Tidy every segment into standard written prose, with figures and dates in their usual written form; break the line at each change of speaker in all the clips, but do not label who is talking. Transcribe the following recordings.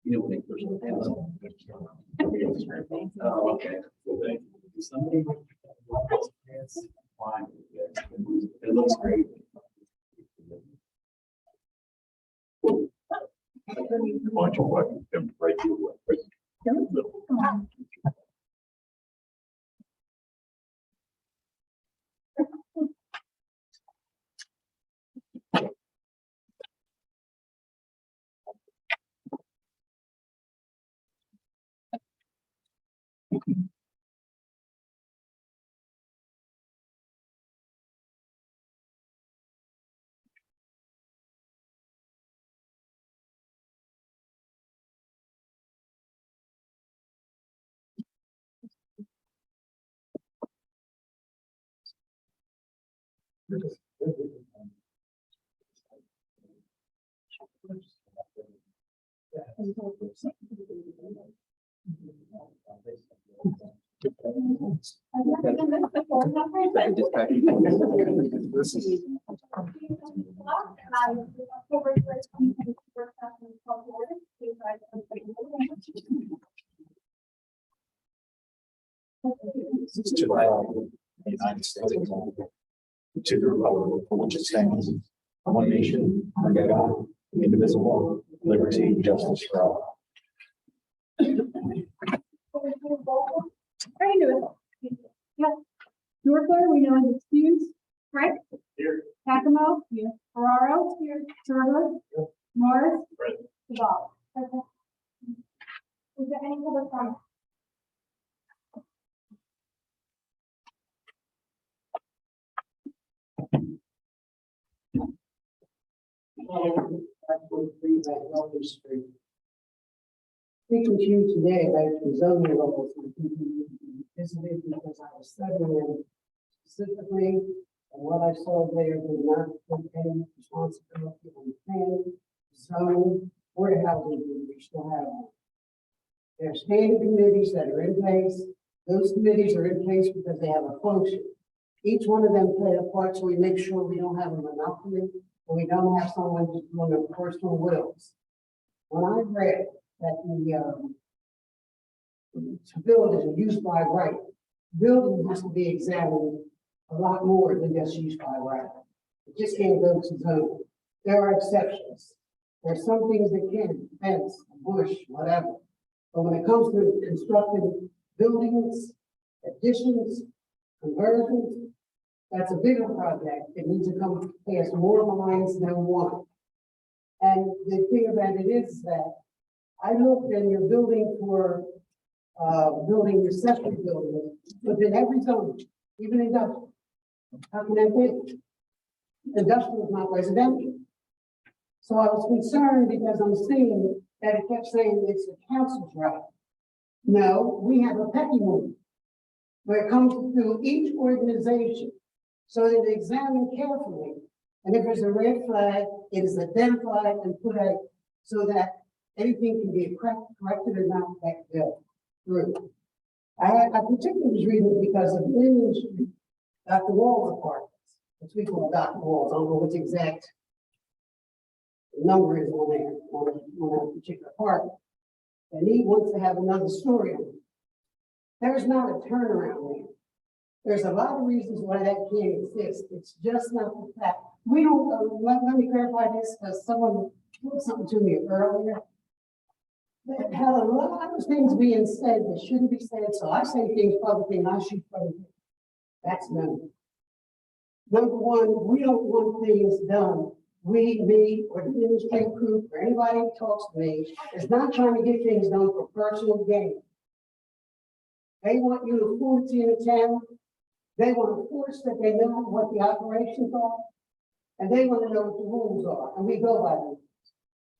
You know, when they push the pants. Oh, okay. Somebody. It looks great. Bunch of what come right to it. The United States to the republic for which it stands, one nation under God, indivisible, liberty and justice for all.
Yes. Dorfler, we know is excused. Frank?
Here.
Takamo? Here. Ferraro? Here. Server?
Here.
Morris?
Present.
Sabal? Present. Is there any public comment?
Speaking to you today about the zoning laws, visited because I was studying them specifically, and what I saw there did not put any responsibility on planning, zoning, or the housing group. We still have them. There are standing committees that are in place. Those committees are in place because they have a function. Each one of them play a part, so we make sure we don't have a monopoly, and we don't have someone just doing their personal wills. When I read that to build is a use by right, building has to be examined a lot more than just use by right. It just can't go to zone. There are exceptions. There are some things that can, fence, bush, whatever. But when it comes to constructing buildings, additions, conversions, that's a bigger project. It needs to come past more lines than one. And the thing about it is that I looked and you're building for building accessory buildings, but in every zone, even industrial. How can that be? Industrial is not residential. So I was concerned because I'm seeing that it kept saying it's the council's right. No, we have a pecking order where it comes to each organization so that they examine carefully. And if there's a red flag, it is identified and put out so that anything can be corrected or not that go through. I particularly was reading because of Union Street, Dr. Wall's apartments, which we call Dr. Wall's. I don't know what the exact number is on there, on that particular apartment. and he wants to have another story on it. There's not a turnaround there. There's a lot of reasons why that can't exist. It's just not the fact. We don't, let me clarify this, because someone put something to me earlier. That had a lot of things being said that shouldn't be said, so I say things publicly and I shoot publicly. That's number one, we don't want things done. We, me, or the industry group, or anybody who talks to me, is not trying to get things done for personal gain. They want uniformity in the town. They want to force that they know what the operations are, and they want to know what the rules are, and we go by them.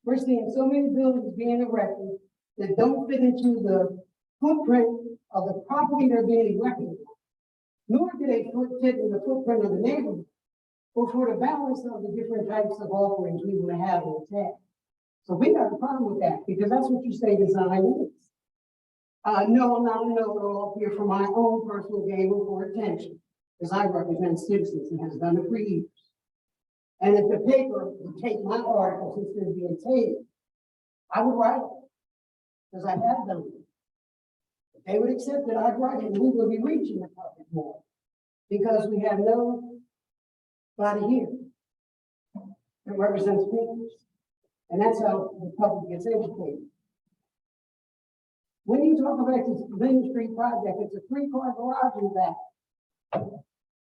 We're seeing so many buildings being erected that don't fit into the footprint of the property they're being erected on, nor do they fit in the footprint of the neighborhood, or for the balance of the different types of offerings we want to have in the town. So we got a problem with that, because that's what you say design is. No, I'm not a know-it-all here for my own personal gain or for attention, because I represent citizens and has done it for years. And if the paper would take my article since they're being taken, I would write it, because I have done it. If they would accept it, I'd write it, and we will be reaching the public more, because we have nobody here that represents people. And that's how the public gets educated. When you talk about this Main Street project, it's a 3-car garage in the back.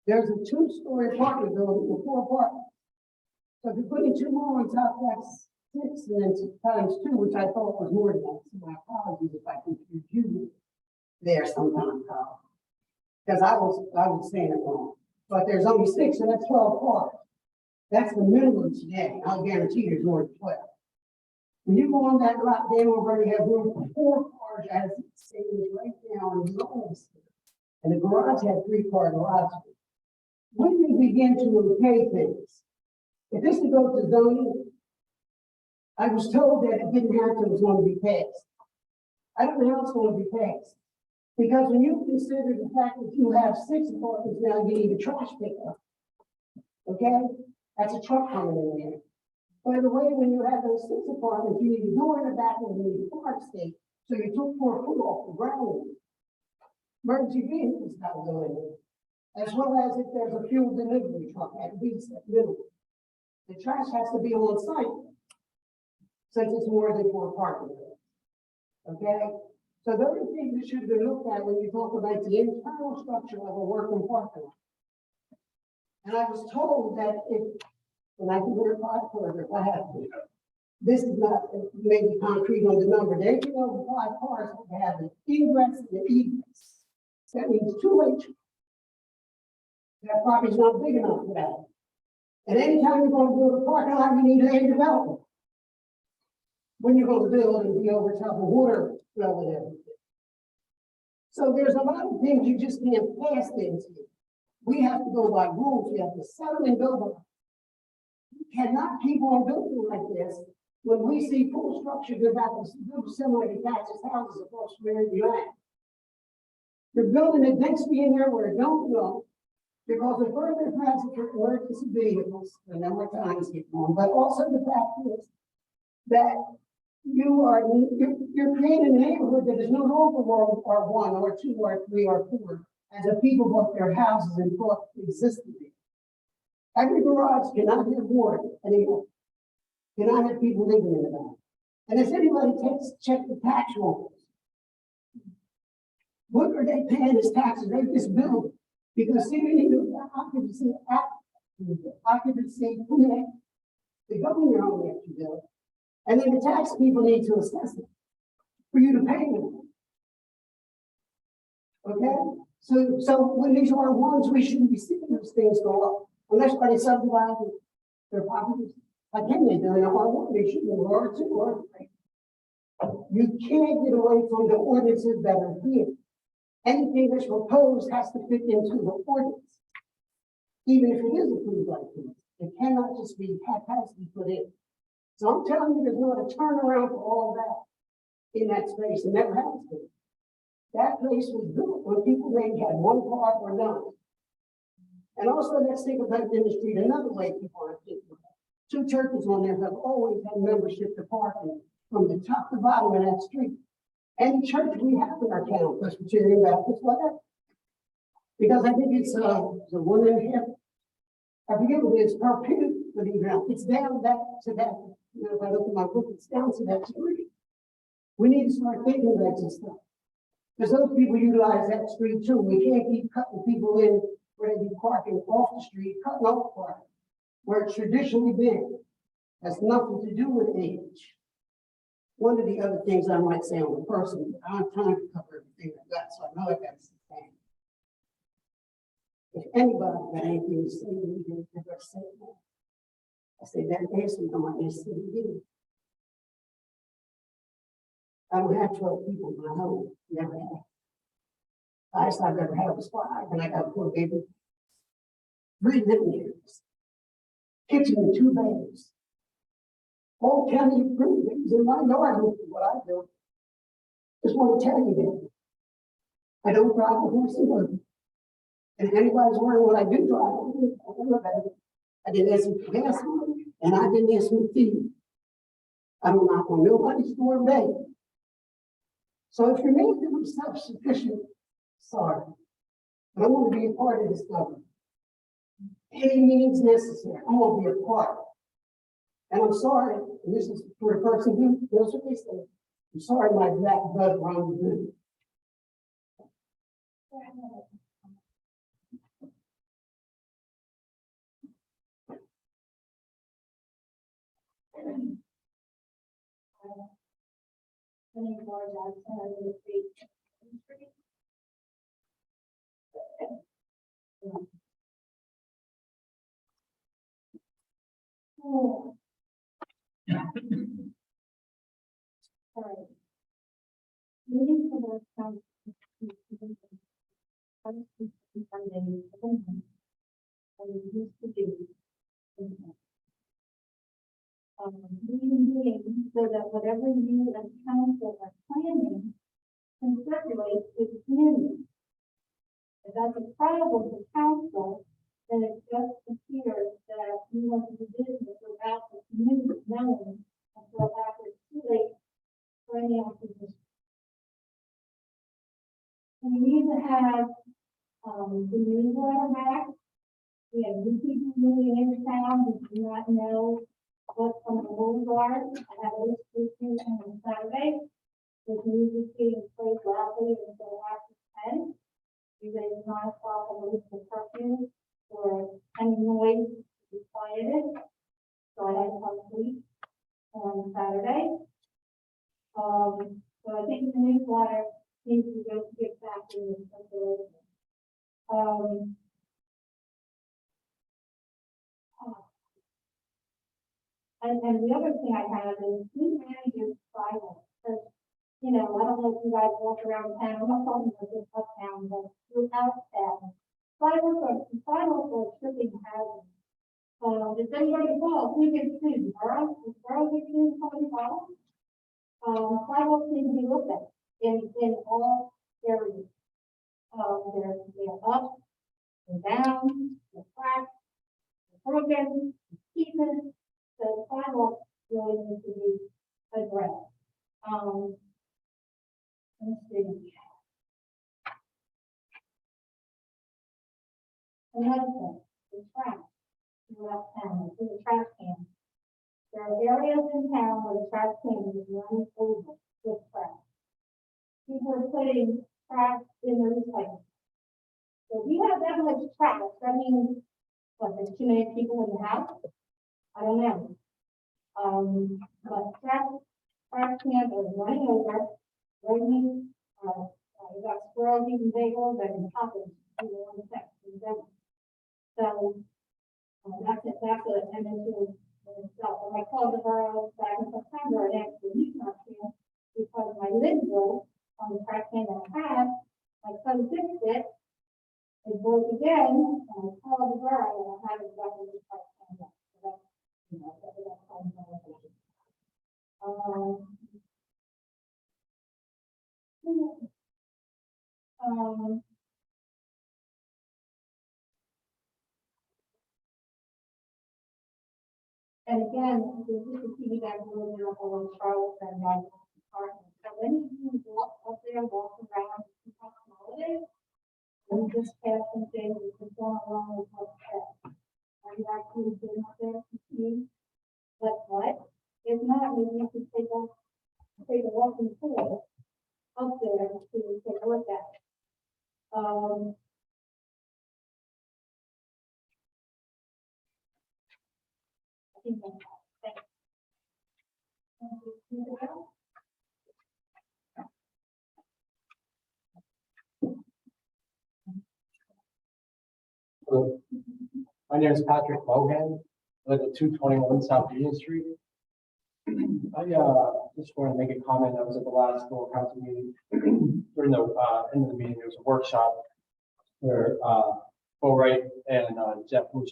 There's a 2-story apartment building with 4 apartments. So if you're putting 2 more on top, that's 6, and then times 2, which I thought was more than that. So my apologies if I confused you there sometime, Carl. Because I was saying it wrong. But there's only 6, and that's 12 cars. That's the minimum today. I'll guarantee there's more than 12. When you go on that lot, they already have room for 4 cars as it stands right now in the office. And the garage had 3-car garage. When you begin to okay things, if this would go to zoning, I was told that it didn't have to, it was going to be passed. I don't know how it's going to be passed. Because when you consider the fact that you have 6 apartments now, you need a trash pickup. Okay? That's a truck coming in there. By the way, when you have those 6 apartments, you need a door in the back and you need a park space. So you took 4 foot off the ground. Emergency vehicles got to go in there. As well as if there's a fuel delivery truck at least at middle. The trash has to be on site since it's more than 4 parking lots. Okay? So those are things that should be looked at when you talk about the internal structure of a working parking lot. And I was told that and I can verify further if I have to. This is not maybe concrete on the number. There you go, 5 cars that have an ingress and an egress. That means 2 ways. That property's not big enough for that. And anytime you're going to build a parking lot, you need land development. When you're going to build and be over top of water flow and everything. So there's a lot of things you just can't pass into. We have to go by rules. We have to settle and go by. You cannot keep on building like this when we see full structure go back to build semi-detached houses across Mary land. You're building a density in there where it don't go because of further transit for emergency vehicles, and then more times get on. But also the fact is that you're creating a neighborhood that is no longer R1 or 2 or 3 or 4 as the people bought their houses and thought existed there. Every garage cannot have water anymore. Cannot have people living in the back. And if anybody check the tax rolls, what are they paying as taxes? They just build. Because see, you need occupancy permit to go in your home after you build. And then the tax people need to assess it for you to pay them. Okay? So when these are ones, we shouldn't be seeing those things go up. Unless somebody subdivides their properties. Like can they do it in R1? They should be R2 or R3. You can't get away from the ordinances that are here. Anything that's proposed has to fit into the ordinance. Even if it is approved like this. It cannot just be haphazardly put in. So I'm telling you, there's not a turnaround for all that in that space. It never has been. That place was built when people maybe had 1 car or none. And also, let's think about the street another way people are thinking about. 2 churches on there have always had membership to parking from the top to bottom of that street. any church we have in our town, Presbyterian Baptist, whatever. Because I think it's, the 1.5, I forget what it is, per pew, but even, it's down that, to that, you know, if I look at my book, it's down to that street. We need to start thinking about this stuff. Because those people utilize that street too. We can't keep cutting people in where they be parking off the street, cutting off parking, where it's traditionally been. Has nothing to do with age. One of the other things I might say on the person, but I don't have time to cover everything I've got, so I know I got some time. If anybody got anything to say, you can never say that. I say that answer, no one is saying you. I don't have 12 people in my home, never have. Highest I've ever had was 5, and I got a poor baby. 3 living areas. Kitchen and 2 bedrooms. All county approved things in my yard, look at what I do. Just want to tell you that. I don't drive a horse and buggy. And if anybody's wondering what I do drive, I don't know about it. I didn't ask him for gas money, and I didn't ask him for feed. I don't knock on nobody's door today. So if you're making them self-sufficient, sorry. But I'm going to be a part of this government. Any means necessary, I'm going to be a part. And I'm sorry, and this is for the person who knows what they say. I'm sorry my black blood runs blue.
Any more Jackson on the street? Oh. Sorry. Meeting for the council. Used to do. Meeting so that whatever you as council are planning can circulate to the community. If that's a problem with council, then it just appears that you want to do business without the community knowing until after it's too late for any opposition. We need to have the newsletter back. We have new people moving into town who do not know what some of the rules are. I have a list of things on Saturday. With music being played loudly until after 10. You raise 9 o'clock on the list of curfew for any noise to be quieted. So I had some sleep on Saturday. So I think the newsletter needs to go get back in the circulation. And the other thing I have is who manages sidewalks? Because, you know, I don't know if you guys walk around town, I'm not talking about this uptown, but throughout town. Sidewalks are tripping hazards. If anybody falls, who gets sued? Borough? Is Borough get sued if somebody falls? Sidewalks need to be looked at in all areas. They're up, they're down, they're cracked, they're broken, pieces. The sidewalks really need to be addressed. Let's see. Another thing, the trash throughout town, it's in the trash can. There are areas in town where the trash can is running over with trash. People are putting trash in the recycling. So if you have that much trash, that means, what, there's too many people in the house? I don't know. But trash cans are running over, raining, you got squirrels eating bagels and popping, you know, on the section. So, that's an issue in itself. And I called the borough back in September and asked for a new trash can because my lid broke on the trash can that I had. My son fixed it. It broke again, and I called the borough and I haven't gotten the trash can yet. So that's, you know, that's and again, this is a piggyback a little bit on Charles and my department. So many of you walk up there, walk around, on holidays, and just passing things, and going along with what's said. Are you actually doing up there to see what's what? If not, maybe you could take a walking tour up there to take a look at it. I think that's all. Thanks. Anything else?
Hello. My name is Patrick Mohan. I live at 221 South Union Street. I just want to make a comment. I was at the last full council meeting. During the end of the meeting, there was a workshop where Borough and Jeff Bush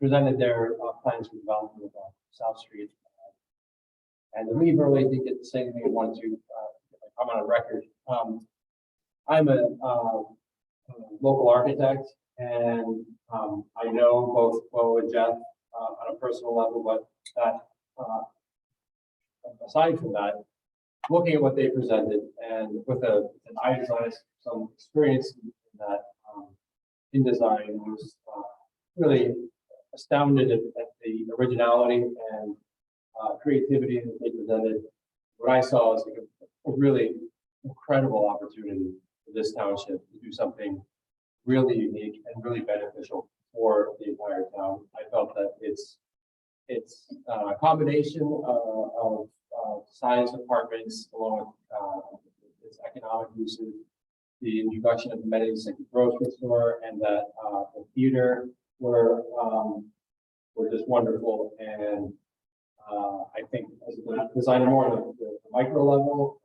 presented their plans for development of South Street. And to leave early, didn't get to say anything I wanted to. I'm on a record. I'm a local architect, and I know both Bo and Jeff on a personal level, but that aside from that, looking at what they presented and with an eye design, some experience in that in design, was really astounded at the originality and creativity that they presented. What I saw was like a really incredible opportunity for this township to do something really unique and really beneficial for the entire town. I felt that it's a combination of science apartments along with its economic uses, the introduction of amenities like the grocery store and that the theater were just wonderful. And I think as a designer more on the micro level,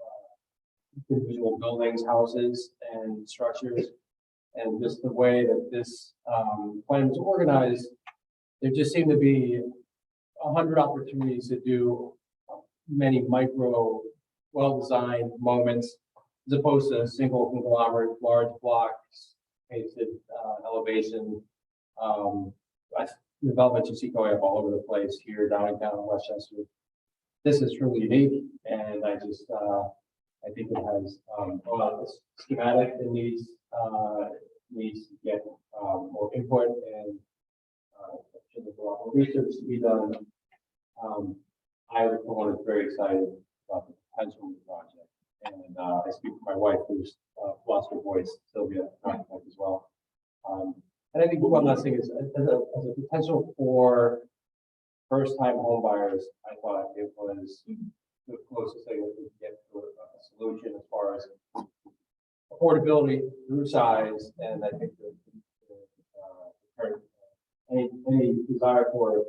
individual buildings, houses, and structures, and just the way that this plan was organized, there just seemed to be 100 opportunities to do many micro, well-designed moments, as opposed to a single conglomerate, large blocks, painted elevation. Developments you see going up all over the place here, downtown, Westchester. This is truly unique, and I think it has a lot of schematic that needs to get more input, and there's a lot more research to be done. I for one is very excited about the potential of the project, and I speak for my wife, who's lost her voice, Sylvia, as well. And I think one last thing is, as a potential for first-time home buyers, I thought it was the closest thing that we could get to a solution as far as affordability through size, and I think any desire for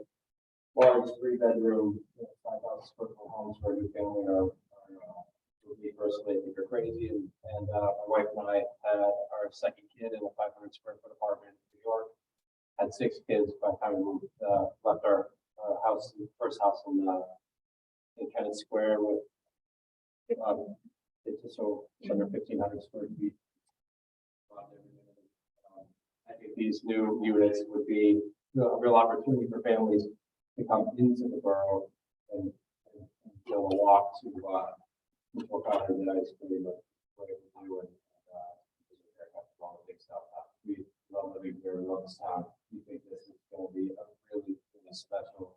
large 3-bedroom, 5,000 square foot homes for a new family are would be personally, I think, are crazy. And my wife and I had our second kid in a 500 square foot apartment in New York. Had 6 kids by the time we moved, left our house, first house in Kennett Square with it's just under 1,500 square feet. I think these new units would be a real opportunity for families to come into the borough and be able to walk to Cottage and ice cream, but all the big stuff. We love living here, we love this town. We think this is going to be a really, really special,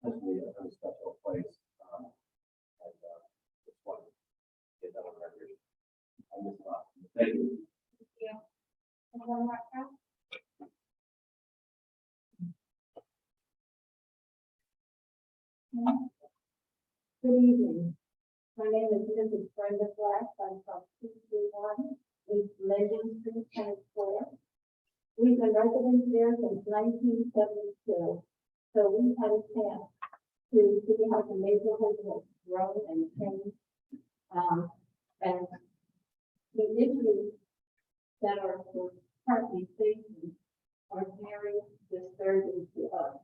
hopefully a really special place. And just want to get that on record. Thank you.
Yeah. One more time. Good evening. My name is Mrs. Brenda Black. I'm from 221 East Legend Street, Kennett Square. We've been residents there since 1972, so we've had a chance to see how the neighborhood has grown and changed. And the issues that are currently facing are very disturbing to us.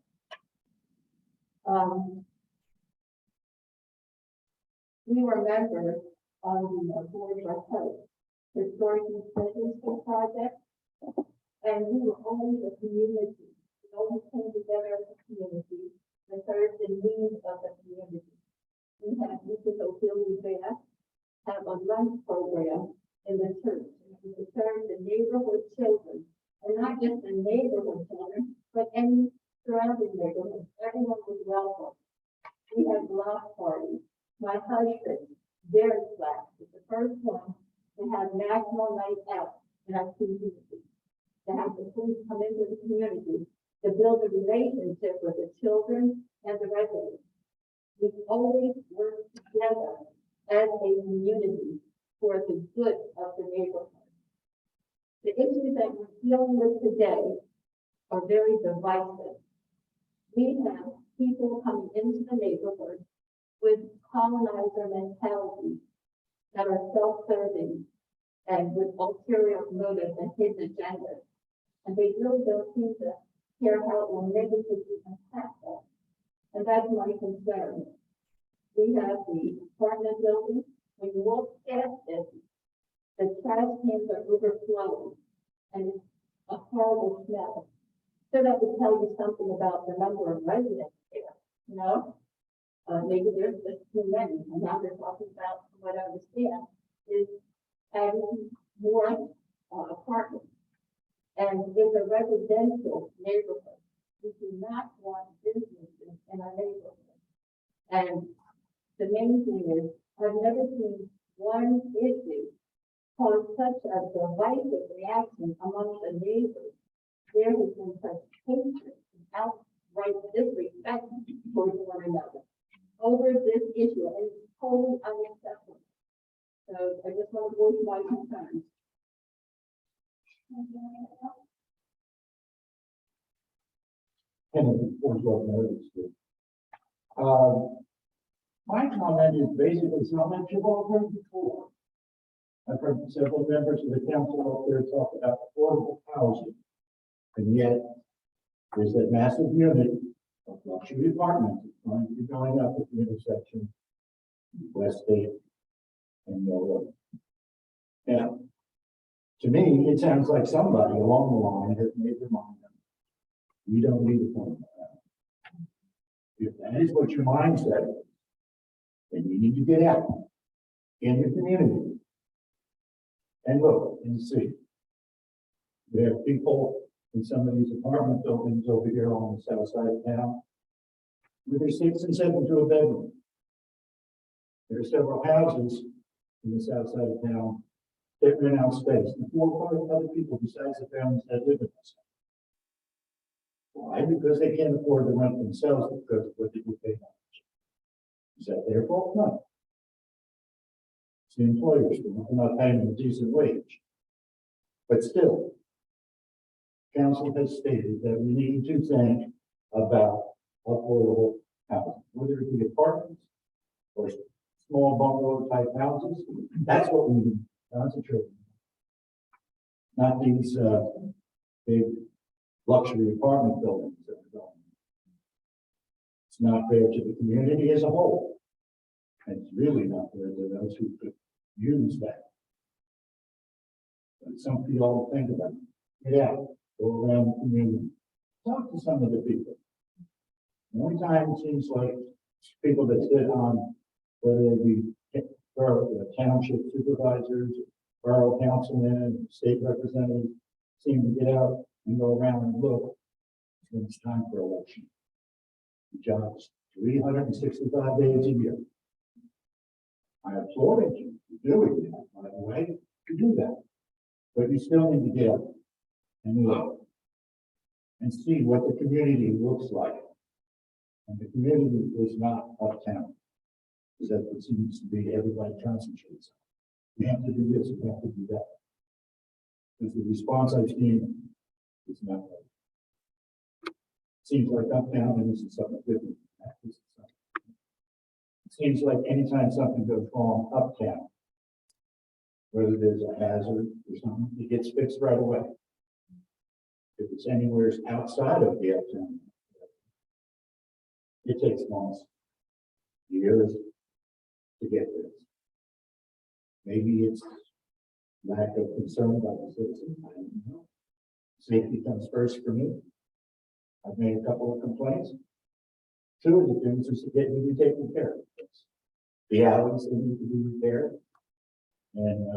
We were members on the board of health historic institutional project, and we were always a community. We always came together as a community and served the needs of the community. We took Ophelia Bath have a lunch program in the church. And to serve the neighborhood children, and not just the neighborhood children, but any surrounding neighborhood. Everyone was welcome. We had block parties. My husband, very glad, was the first one to have national night out in our community. To have the police come into the community, to build a relationship with the children and the residents. We've always worked together as a community for the good of the neighborhood. The issues that we're dealing with today are very divisive. We have people coming into the neighborhood with colonizer mentality that are self-serving and with ulterior motives and hidden agendas. And they really don't seem to care how it will negatively impact us. And that's my concern. We have the apartment building. When you walk past it, the trash cans are overflowing, and it's a horrible smell. So that would tell you something about the number of residents there, you know? Maybe there's just too many, and now they're talking about, from what I understand, is adding more apartments. And in a residential neighborhood, we do not want businesses in our neighborhood. And the main thing is, I've never seen one issue cause such a divisive reaction among the neighbors. There has been such hatred and outright disrespect towards one another over this issue, and it's totally unacceptable. So I just want to voice my concerns.
And of course, noticed it. My comment is basically something you've all heard before. I've heard several members of the council up there talk about affordable housing. And yet, there's that massive unit of luxury apartments that's going to be going up at the intersection, West State and Mill Road. Now, to me, it sounds like somebody along the line has made their mind up. We don't need a point like that. If that is what your mindset is, then you need to get out in the community and look and see. We have people in some of these apartment buildings over here on the south side of town with their 6 and 7 to a bedroom. There are several houses in the south side of town that rent out space to 4 or 5 other people besides the families that live in this. Why? Because they can't afford to rent themselves because of what they do pay. Is that their fault? No. It's the employers who are not paying them a decent wage. But still, council has stated that we need to think about affordable housing, whether it be apartments or small bungalow type houses. That's what we need to concentrate on. Not these big luxury apartment buildings that are going. It's not fair to the community as a whole. And it's really not fair to those who could use that. But something you all think about. Get out, go around the community, talk to some of the people. The only time it seems like people that sit on, whether it be township supervisors, borough councilmen, state representatives, seem to get out and go around and look when it's time for election. The job's 365 days a year. I applaud you for doing that, by the way, to do that. But you still need to get up and look and see what the community looks like. And the community is not uptown. Because that's what seems to be everybody concentrates on. We have to do this, we have to do that. Because the response I've seen is not right. Seems like uptown and this is something different. It seems like anytime something goes wrong uptown, whether there's a hazard or something, it gets fixed right away. If it's anywhere outside of the uptown, it takes months, years to get this. Maybe it's lack of concern by the citizens. I don't know. Safety comes first for me. I've made a couple of complaints. 2 of the things is to get me taken care of. The alleys that need to be repaired. And,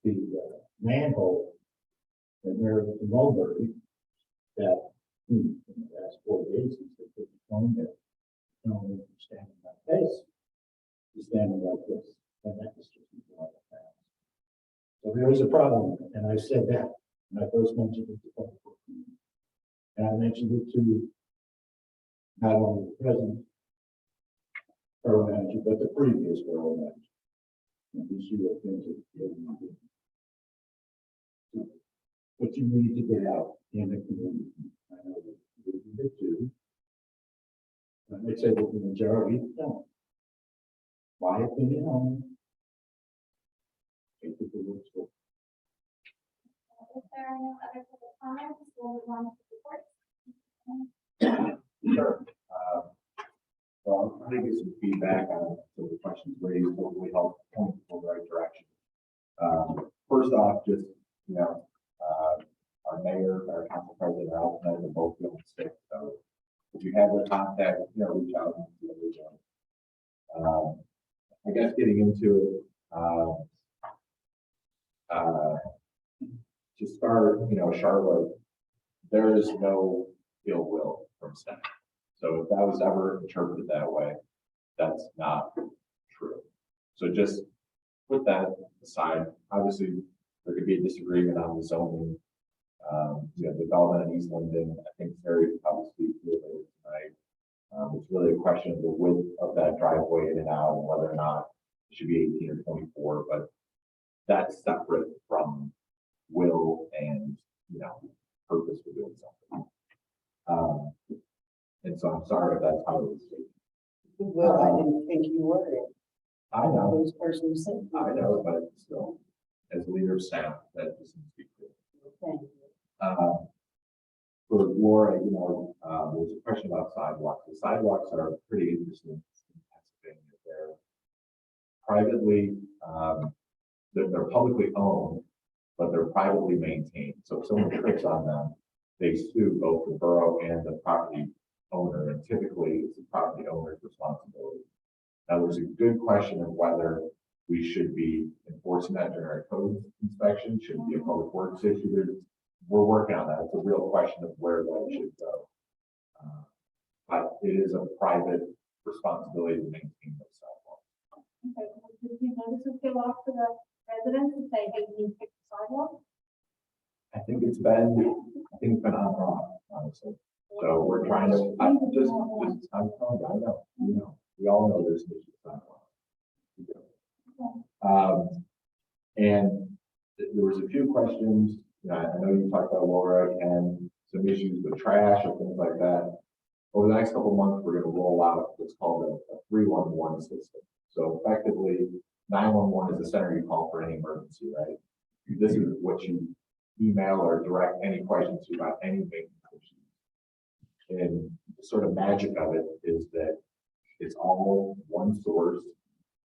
the manhole in there at the Mulberry that, in the last 4 days, since they put the phone there, no one was standing like this, he's standing like this, and that was just like that. So there is a problem, and I said that when I first mentioned it to public works. And I mentioned it to not only the present borough manager, but the previous borough manager. And these two are things that you don't do. But you need to get out in the community. I know that you do too. And they say that the majority don't. My opinion only. Take the words for.
If there are no other public comments, we'll move on to reports.
Sure. Well, I'm going to get some feedback on some of the questions raised, hopefully help point people in the right direction. First off, just, our mayor, our council president, our alternate are both feeling sick. So if you have their contact, reach out and see what they're doing. I guess getting into it, to start, Charlotte, there is no ill will from staff. So if that was ever interpreted that way, that's not true. So just put that aside. Obviously, there could be a disagreement on the zoning, development in East London. I think Terry could probably speak to it later tonight. It's really a question of the width of that driveway in and out and whether or not it should be 18 or 24, but that's separate from will and, purpose for doing something. And so I'm sorry if that's how it was taken.
Well, I didn't think you were it.
I know,
Those persons said.
I know, but still, as leader of staff, that doesn't speak to it.
Thank you.
For Laura, there's a question about sidewalks. The sidewalks are pretty interesting in Pennsylvania. They're privately, they're publicly owned, but they're privately maintained. So if someone trips on them, they sue both the borough and the property owner, and typically it's the property owner's responsibility. Now, there's a good question of whether we should be enforcing that during our code inspection. Should it be a public works issue? We're working on that. It's a real question of where that should go. But it is a private responsibility to maintain those sidewalks.
Okay, did you notice if they off to the residents and say, hey, you need to fix the sidewalk?
I think it's been on and off, honestly. So we're trying to, I'm telling you, I know, we all know there's issues with sidewalks. And there was a few questions. I know you talked about Laura and some issues with trash or things like that. Over the next couple of months, we're going to roll out what's called a 311 system. So effectively, 911 is the center you call for any emergency, right? This is what you email or direct any questions to about any maintenance issues. And the sort of magic of it is that it's all one source,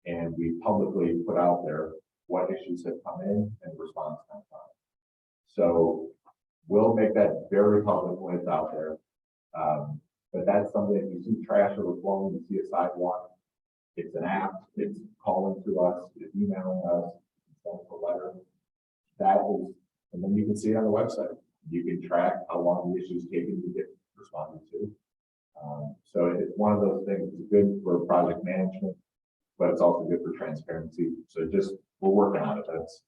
and we publicly put out there what issues have come in and response time. So we'll make that very public when it's out there. But that's something, if you see trash overflowing, you see a sidewalk, it's an app, it's calling to us, it's emailing us, it's sending a letter. That is, and then you can see it on the website. You can track how long the issue is taking to get responded to. So it's one of those things that's good for project management, but it's also good for transparency. So just, we're working on it. That's,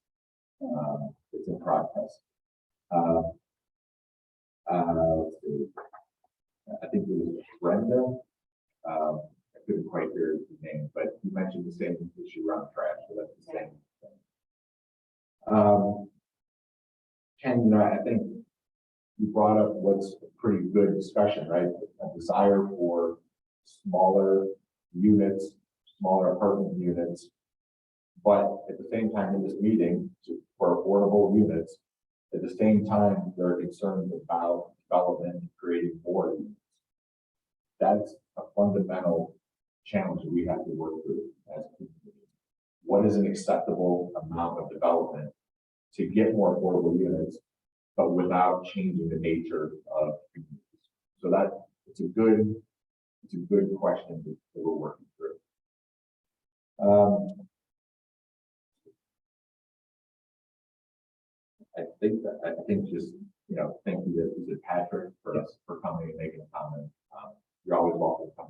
it's in progress. Let's see. I think it was Brenda. I couldn't quite hear the name, but you mentioned the same issue around trash, so that's the same thing. Ken, I think you brought up what's a pretty good discussion, right? A desire for smaller units, smaller apartment units, but at the same time in this meeting, for affordable units, at the same time, there are concerns about development and creating more units. That's a fundamental challenge that we have to work through as a community. What is an acceptable amount of development to get more affordable units, but without changing the nature of communities? So that it's a good question that we're working through. I think just, thank you to Patrick for coming and making a comment. You're always welcome to come.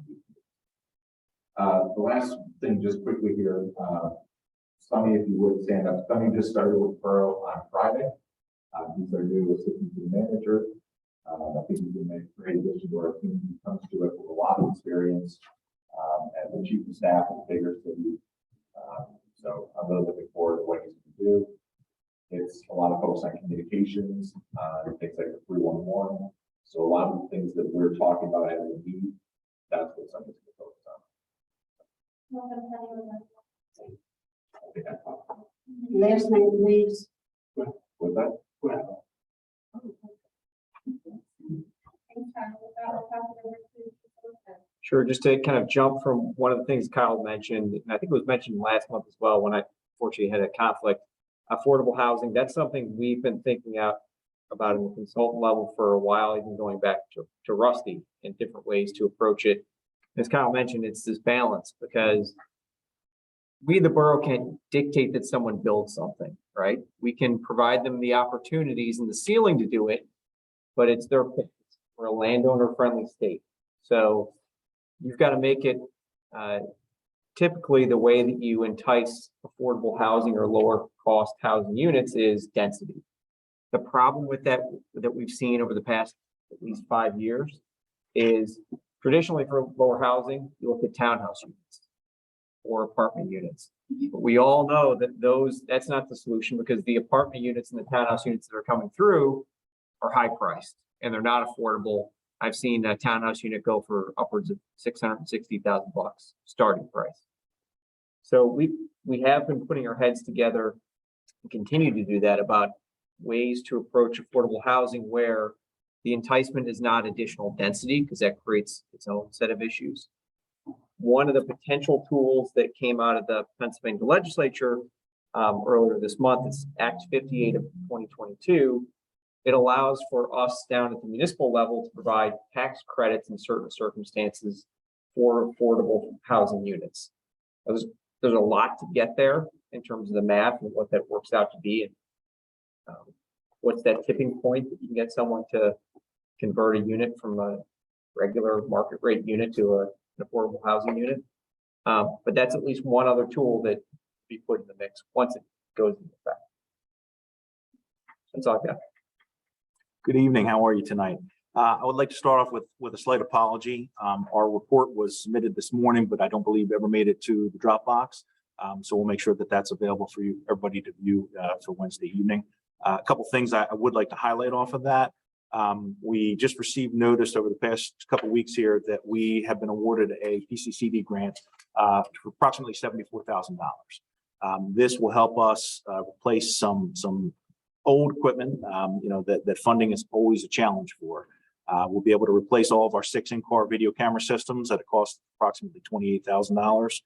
The last thing, just quickly here, Sunny, if you would stand up. Sunny just started with Borough on Friday. He's our new assistant to the manager. I think he's been a great addition to our team. He comes to it with a lot of experience as the chief of staff in a bigger city. So I'm really looking forward to what he's going to do. It's a lot of focus on communications, things like the 311. So a lot of the things that we're talking about as a need, that's what somebody's going to focus on. I think that's all.
Last name, please.
With that,
Well,
Sure, just to kind of jump from one of the things Kyle mentioned, and I think it was mentioned last month as well, when I fortunately had a conflict, affordable housing, that's something we've been thinking about in the consultant level for a while, even going back to Rusty in different ways to approach it. As Kyle mentioned, it's this balance, because we, the borough, can't dictate that someone builds something, right? We can provide them the opportunities and the ceiling to do it, but it's their pick. We're a landowner-friendly state. So you've got to make it typically the way that you entice affordable housing or lower cost housing units is density. The problem with that we've seen over the past at least 5 years is traditionally for lower housing, you look at townhouse units or apartment units. But we all know that that's not the solution, because the apartment units and the townhouse units that are coming through are high priced and they're not affordable. I've seen a townhouse unit go for upwards of $660,000 starting price. So we have been putting our heads together and continue to do that about ways to approach affordable housing where the enticement is not additional density, because that creates its own set of issues. One of the potential tools that came out of the Pennsylvania legislature earlier this month is Act 58 of 2022. It allows for us down at the municipal level to provide tax credits in certain circumstances for affordable housing units. There's a lot to get there in terms of the math and what that works out to be, and what's that tipping point that you can get someone to convert a unit from a regular market rate unit to an affordable housing unit. But that's at least one other tool that be put in the mix once it goes into effect. That's all I've got.
Good evening. How are you tonight? I would like to start off with a slight apology. Our report was submitted this morning, but I don't believe it ever made it to the Dropbox. So we'll make sure that that's available for you, everybody, to view for Wednesday evening. A couple things I would like to highlight off of that. We just received notice over the past couple of weeks here that we have been awarded a PCCD grant for approximately $74,000. This will help us replace some old equipment, that funding is always a challenge for. We'll be able to replace all of our 6 in-car video camera systems at a cost of approximately $28,000.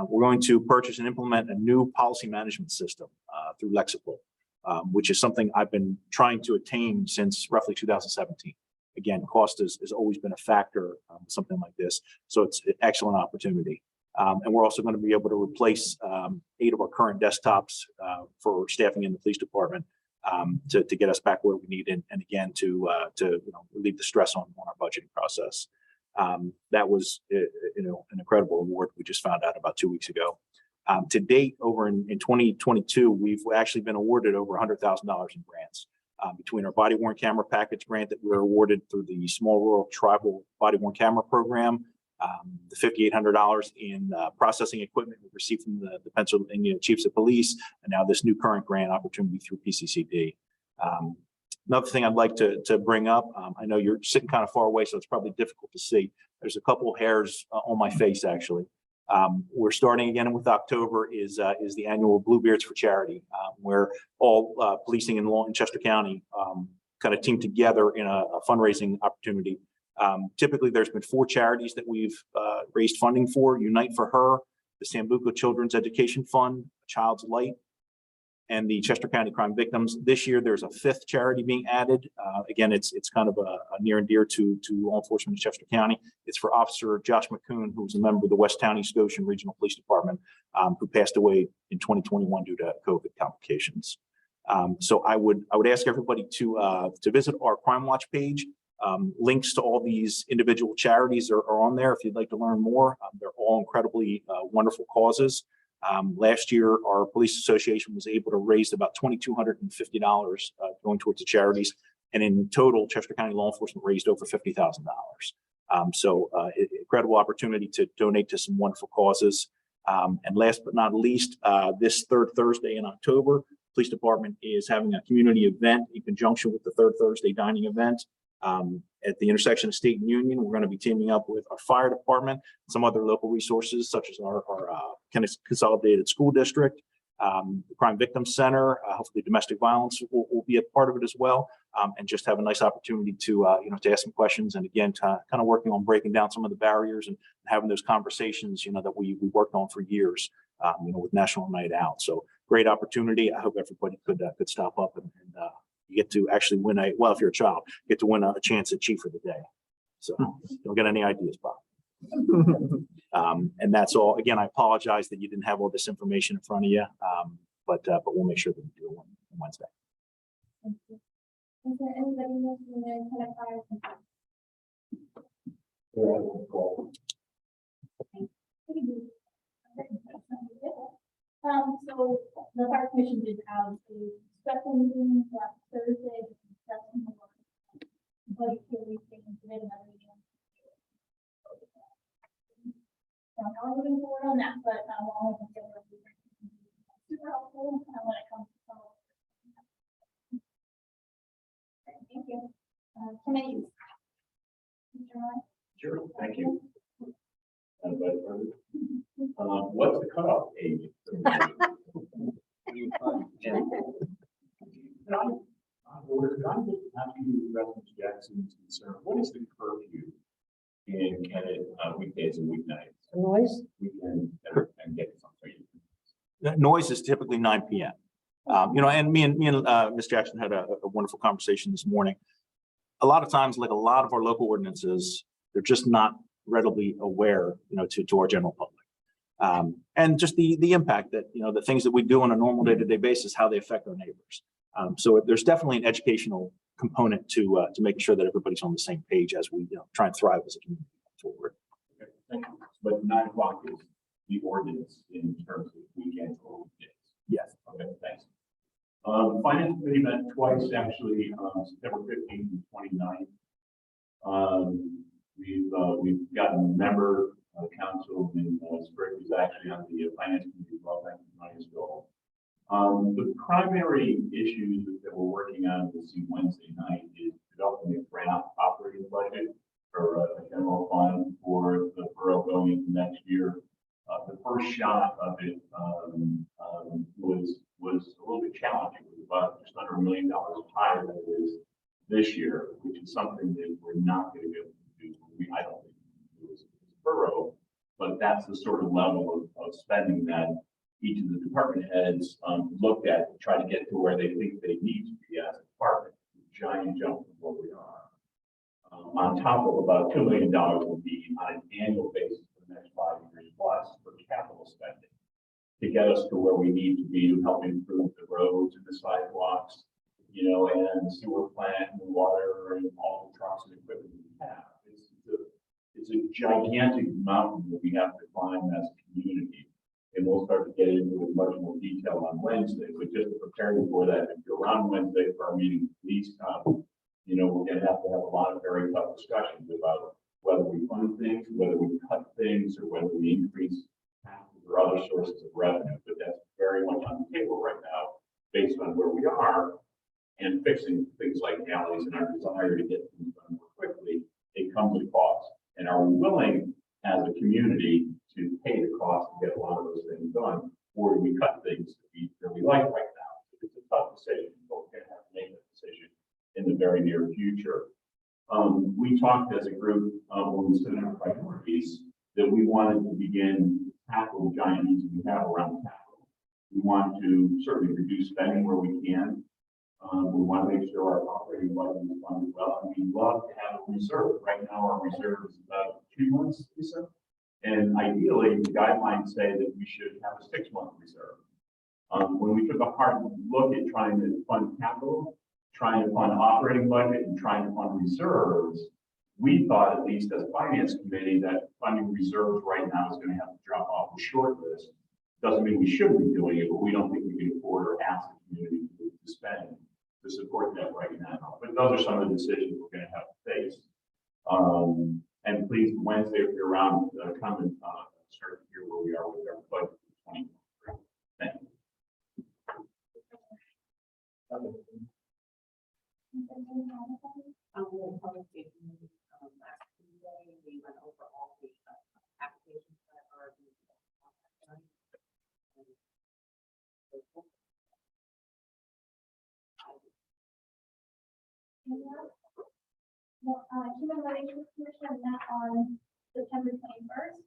We're going to purchase and implement a new policy management system through Lexipol, which is something I've been trying to attain since roughly 2017. Again, cost has always been a factor, something like this. So it's an excellent opportunity. And we're also going to be able to replace 8 of our current desktops for staffing in the police department to get us back where we need, and again to relieve the stress on our budgeting process. That was an incredible award we just found out about 2 weeks ago. To date, over in 2022, we've actually been awarded over $100,000 in grants between our body worn camera package grant that we were awarded through the Small Rural Tribal Body Worn Camera Program, the $5,800 in processing equipment we received from the Pennsylvania Chiefs of Police, and now this new current grant opportunity through PCCD. Another thing I'd like to bring up, I know you're sitting kind of far away, so it's probably difficult to see. There's a couple of hairs on my face, actually. We're starting again with October is the annual Bluebeards for Charity, where all policing in Chester County kind of team together in a fundraising opportunity. Typically, there's been 4 charities that we've raised funding for: Unite for Her, the Sambuca Children's Education Fund, Child's Light, and the Chester County Crime Victims. This year, there's a 5th charity being added. Again, it's kind of a near and dear to law enforcement in Chester County. It's for Officer Josh McCoon, who's a member of the West County Scotian Regional Police Department, who passed away in 2021 due to COVID complications. So I would ask everybody to visit our Crime Watch page. Links to all these individual charities are on there if you'd like to learn more. They're all incredibly wonderful causes. Last year, our police association was able to raise about $2,250 going towards the charities. And in total, Chester County Law Enforcement raised over $50,000. Incredible opportunity to donate to some wonderful causes. And last but not least, this third Thursday in October, Police Department is having a community event in conjunction with the third Thursday dining event. At the intersection of State and Union, we're going to be teaming up with our fire department, some other local resources such as our consolidated school district, the Crime Victims Center, hopefully domestic violence will be a part of it as well, and just have a nice opportunity to to ask some questions, and again, kind of working on breaking down some of the barriers and having those conversations, that we worked on for years, with National Night Out. So great opportunity. I hope everybody could stop up and you get to actually win if you're a child, get to win a chance at Chief of the Day. So don't get any ideas, Bob. And that's all. Again, I apologize that you didn't have all this information in front of you, but we'll make sure that we do it on Wednesday.
Thank you. Is there anybody else in the kind of fire complaint? So the fire commission did have a special meeting last Thursday discussing the budgetary things and another meeting. So I'm moving forward on that, but all of them are super helpful when it comes to some of it. Thank you. Committees. Mr. Miller?
Sure, thank you. What's the cutoff age? Could I just ask you reference Jackson's concern? What is the curfew in Canada weekdays and weeknights?
Noise?
Weekend and get something.
The noise is typically 9 p.m. And me and Ms. Jackson had a wonderful conversation this morning. A lot of times, like a lot of our local ordinances, they're just not readily aware, to our general public. And just the impact that, the things that we do on a normal day-to-day basis, how they affect our neighbors. So there's definitely an educational component to making sure that everybody's on the same page as we try and thrive as a community forward.
Okay, thank you. But 9 o'clock is the ordinance in terms of weekends or weekdays.
Yes.
Okay, thanks. Finance committee met twice actually, September 15th and 29th. We've gotten a member council in Sprigg who's actually on the finance committee as well. Thank you, Bill. The primary issues that we're working on this Wednesday night is developing a draft operating budget for a general fund for the borough going into next year. The first shot of it was a little bit challenging. It was about just under $1 million higher than it is this year, which is something that we're not going to be able to do. I don't think we do as a borough, but that's the sort of level of spending that each of the department heads looked at to try to get to where they think they need to be as a department. Giant jump from where we are. On top of about $2 million will be on an annual basis for the next 5 years plus for capital spending to get us to where we need to be to help improve the roads and the sidewalks, and the sewer plant and water and all the trucks and equipment we have. It's a gigantic mountain that we have to climb as a community. And we'll start to get into it much more detail on Wednesday, but just to prepare you for that, if you're around Wednesday for our meeting, please come. We're going to have a lot of very tough discussions about whether we fund things, whether we cut things, or whether we increase taxes or other sources of revenue. But that's very much on the table right now, based on where we are and fixing things like alleys and our desire to get things done more quickly. It comes at a cost. And are we willing as a community to pay the cost to get a lot of those things done, or do we cut things that we like right now? It's a tough decision, but we're going to have to make that decision in the very near future. We talked as a group when we set our priorities that we wanted to begin to tackle the giant needs that we have around capital. We want to certainly reduce spending where we can. We want to make sure our operating budget is funded well, and we love to have a reserve. Right now, our reserve is about 2 months, Lisa. And ideally, the guidelines say that we should have a 6-month reserve.
When we took a hard look at trying to fund capital, trying to fund operating budget, and trying to fund reserves, we thought, at least as a finance committee, that funding reserves right now is going to have to drop off the short list. Doesn't mean we shouldn't be doing it, but we don't think we can afford or ask the community to spend to support that right now. But those are some of the decisions we're going to have to face. And please, Wednesday, if you're around, come and start to hear where we are with our budget for 2023. Thank you.
Public safety meeting, last Tuesday, we went over all the applications that are being
Well, Human Relations Commission met on September 21st,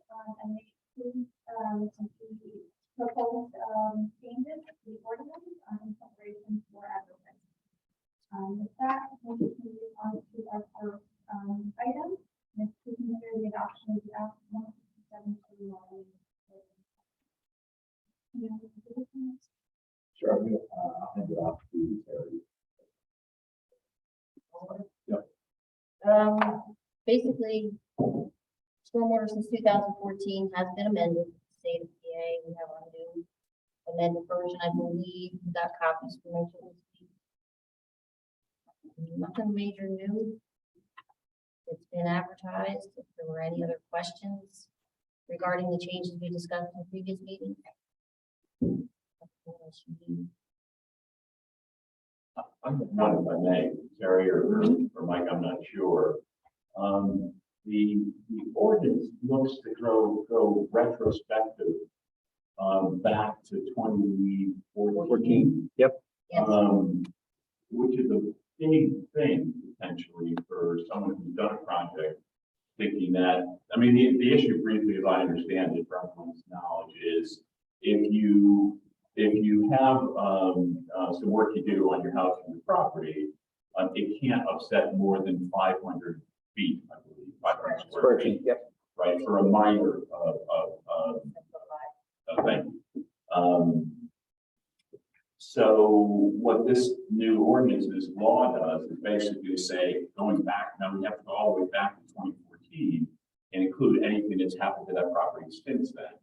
and they approved, some proposed, changes to the ordinance, in preparation for advertising. With that, we'll just move on to our first, item, and it's to consider the adoption of the Act 167 law.
Sure, I'll hand it off to Terry.
Basically, stormwater since 2014 has been amended. The state of PA, we have our new amended version, I believe. We got copies from Rachel. Nothing major new. It's been advertised. If there were any other questions regarding the changes we discussed in the previous meeting.
I'm one, if I may, Terry or Mike, I'm not sure. The ordinance looks to go retrospective back to 2014.
Yep.
Yes.
Which is a big thing potentially for someone who's done a project, thinking that, I mean, the issue briefly, as I understand it, from everyone's knowledge, is if you have some work you do on your house and your property, it can't upset more than 500 feet, I believe, 500 square feet,
Yep.
right, for a minor thing. So what this new ordinance's law does is basically say, going back, now we have to go all the way back to 2014 and include anything that's happened to that property since then.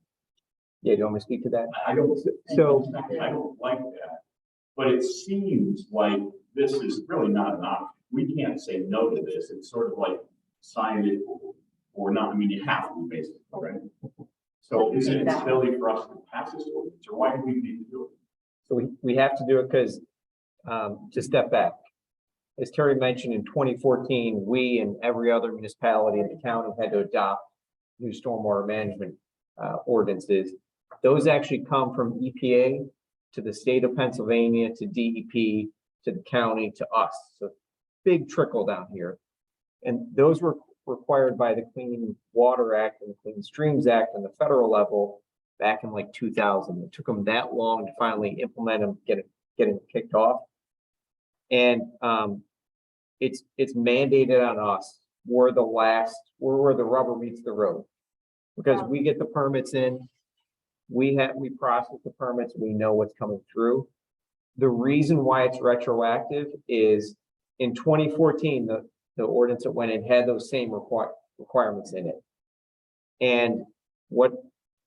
Yeah, do you want me to speak to that?
I don't like that, but it seems like this is really not an option. We can't say no to this. It's sort of like sign it or not. I mean, you have to basically, right? So isn't it silly for us to pass this ordinance, or why do we need to do it?
So we have to do it because, to step back, as Terry mentioned, in 2014, we and every other municipality in the county had to adopt new stormwater management ordinances. Those actually come from EPA to the state of Pennsylvania, to DEP, to the county, to us. So big trickle down here. And those were required by the Clean Water Act and the Clean Streams Act on the federal level back in like 2000. It took them that long to finally implement them, get it kicked off. And it's mandated on us. We're where the rubber meets the road. Because we get the permits in, we process the permits, we know what's coming through. The reason why it's retroactive is in 2014, the ordinance that went in had those same requirements in it. And what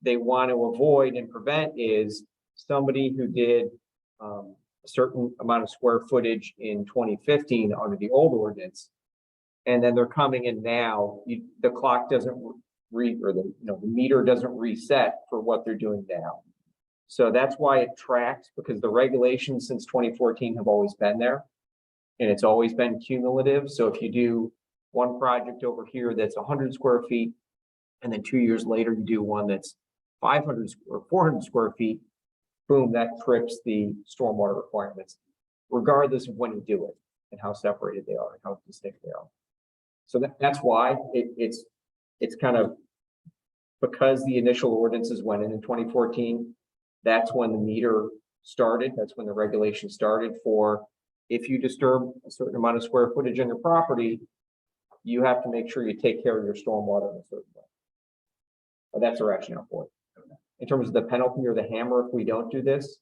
they want to avoid and prevent is somebody who did a certain amount of square footage in 2015 under the old ordinance, and then they're coming in now, the clock doesn't the meter doesn't reset for what they're doing now. So that's why it tracks, because the regulations since 2014 have always been there, and it's always been cumulative. So if you do one project over here that's 100 square feet, and then 2 years later you do one that's 500 or 400 square feet, boom, that trips the stormwater requirements, regardless of when you do it and how separated they are and how distinct they are. So that's why it's kind of, because the initial ordinances went in 2014, that's when the meter started. That's when the regulation started for, if you disturb a certain amount of square footage in your property, you have to make sure you take care of your stormwater in a certain way. But that's the rationale for it. In terms of the penalty or the hammer, if we don't do this,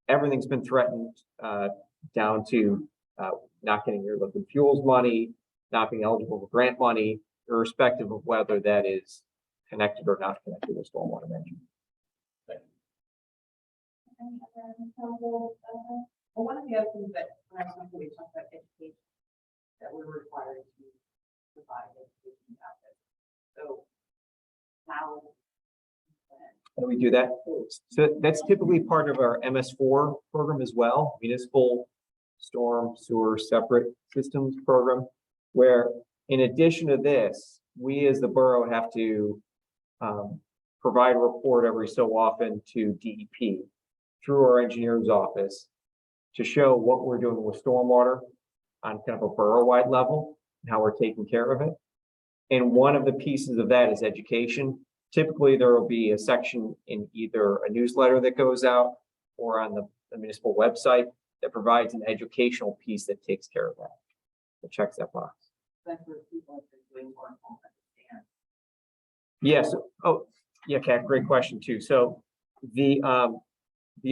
Everything's been threatened, down to, not getting your liquid fuels money, not being eligible for grant money, irrespective of whether that is connected or not connected with stormwater management.
Any other council,
Well, one of the other things that, when I was talking, we talked about education, that we were required to provide education about this. So how?
How do we do that? So that's typically part of our MS4 program as well, municipal storm sewer separate systems program, where in addition to this, we as the borough have to provide a report every so often to DEP through our engineer's office to show what we're doing with stormwater on kind of a borough-wide level and how we're taking care of it. And one of the pieces of that is education. Typically, there will be a section in either a newsletter that goes out or on the municipal website that provides an educational piece that takes care of that, that checks that box.
That's where people are doing more and more understand.
Yes. Oh, yeah, Kat, great question too. So the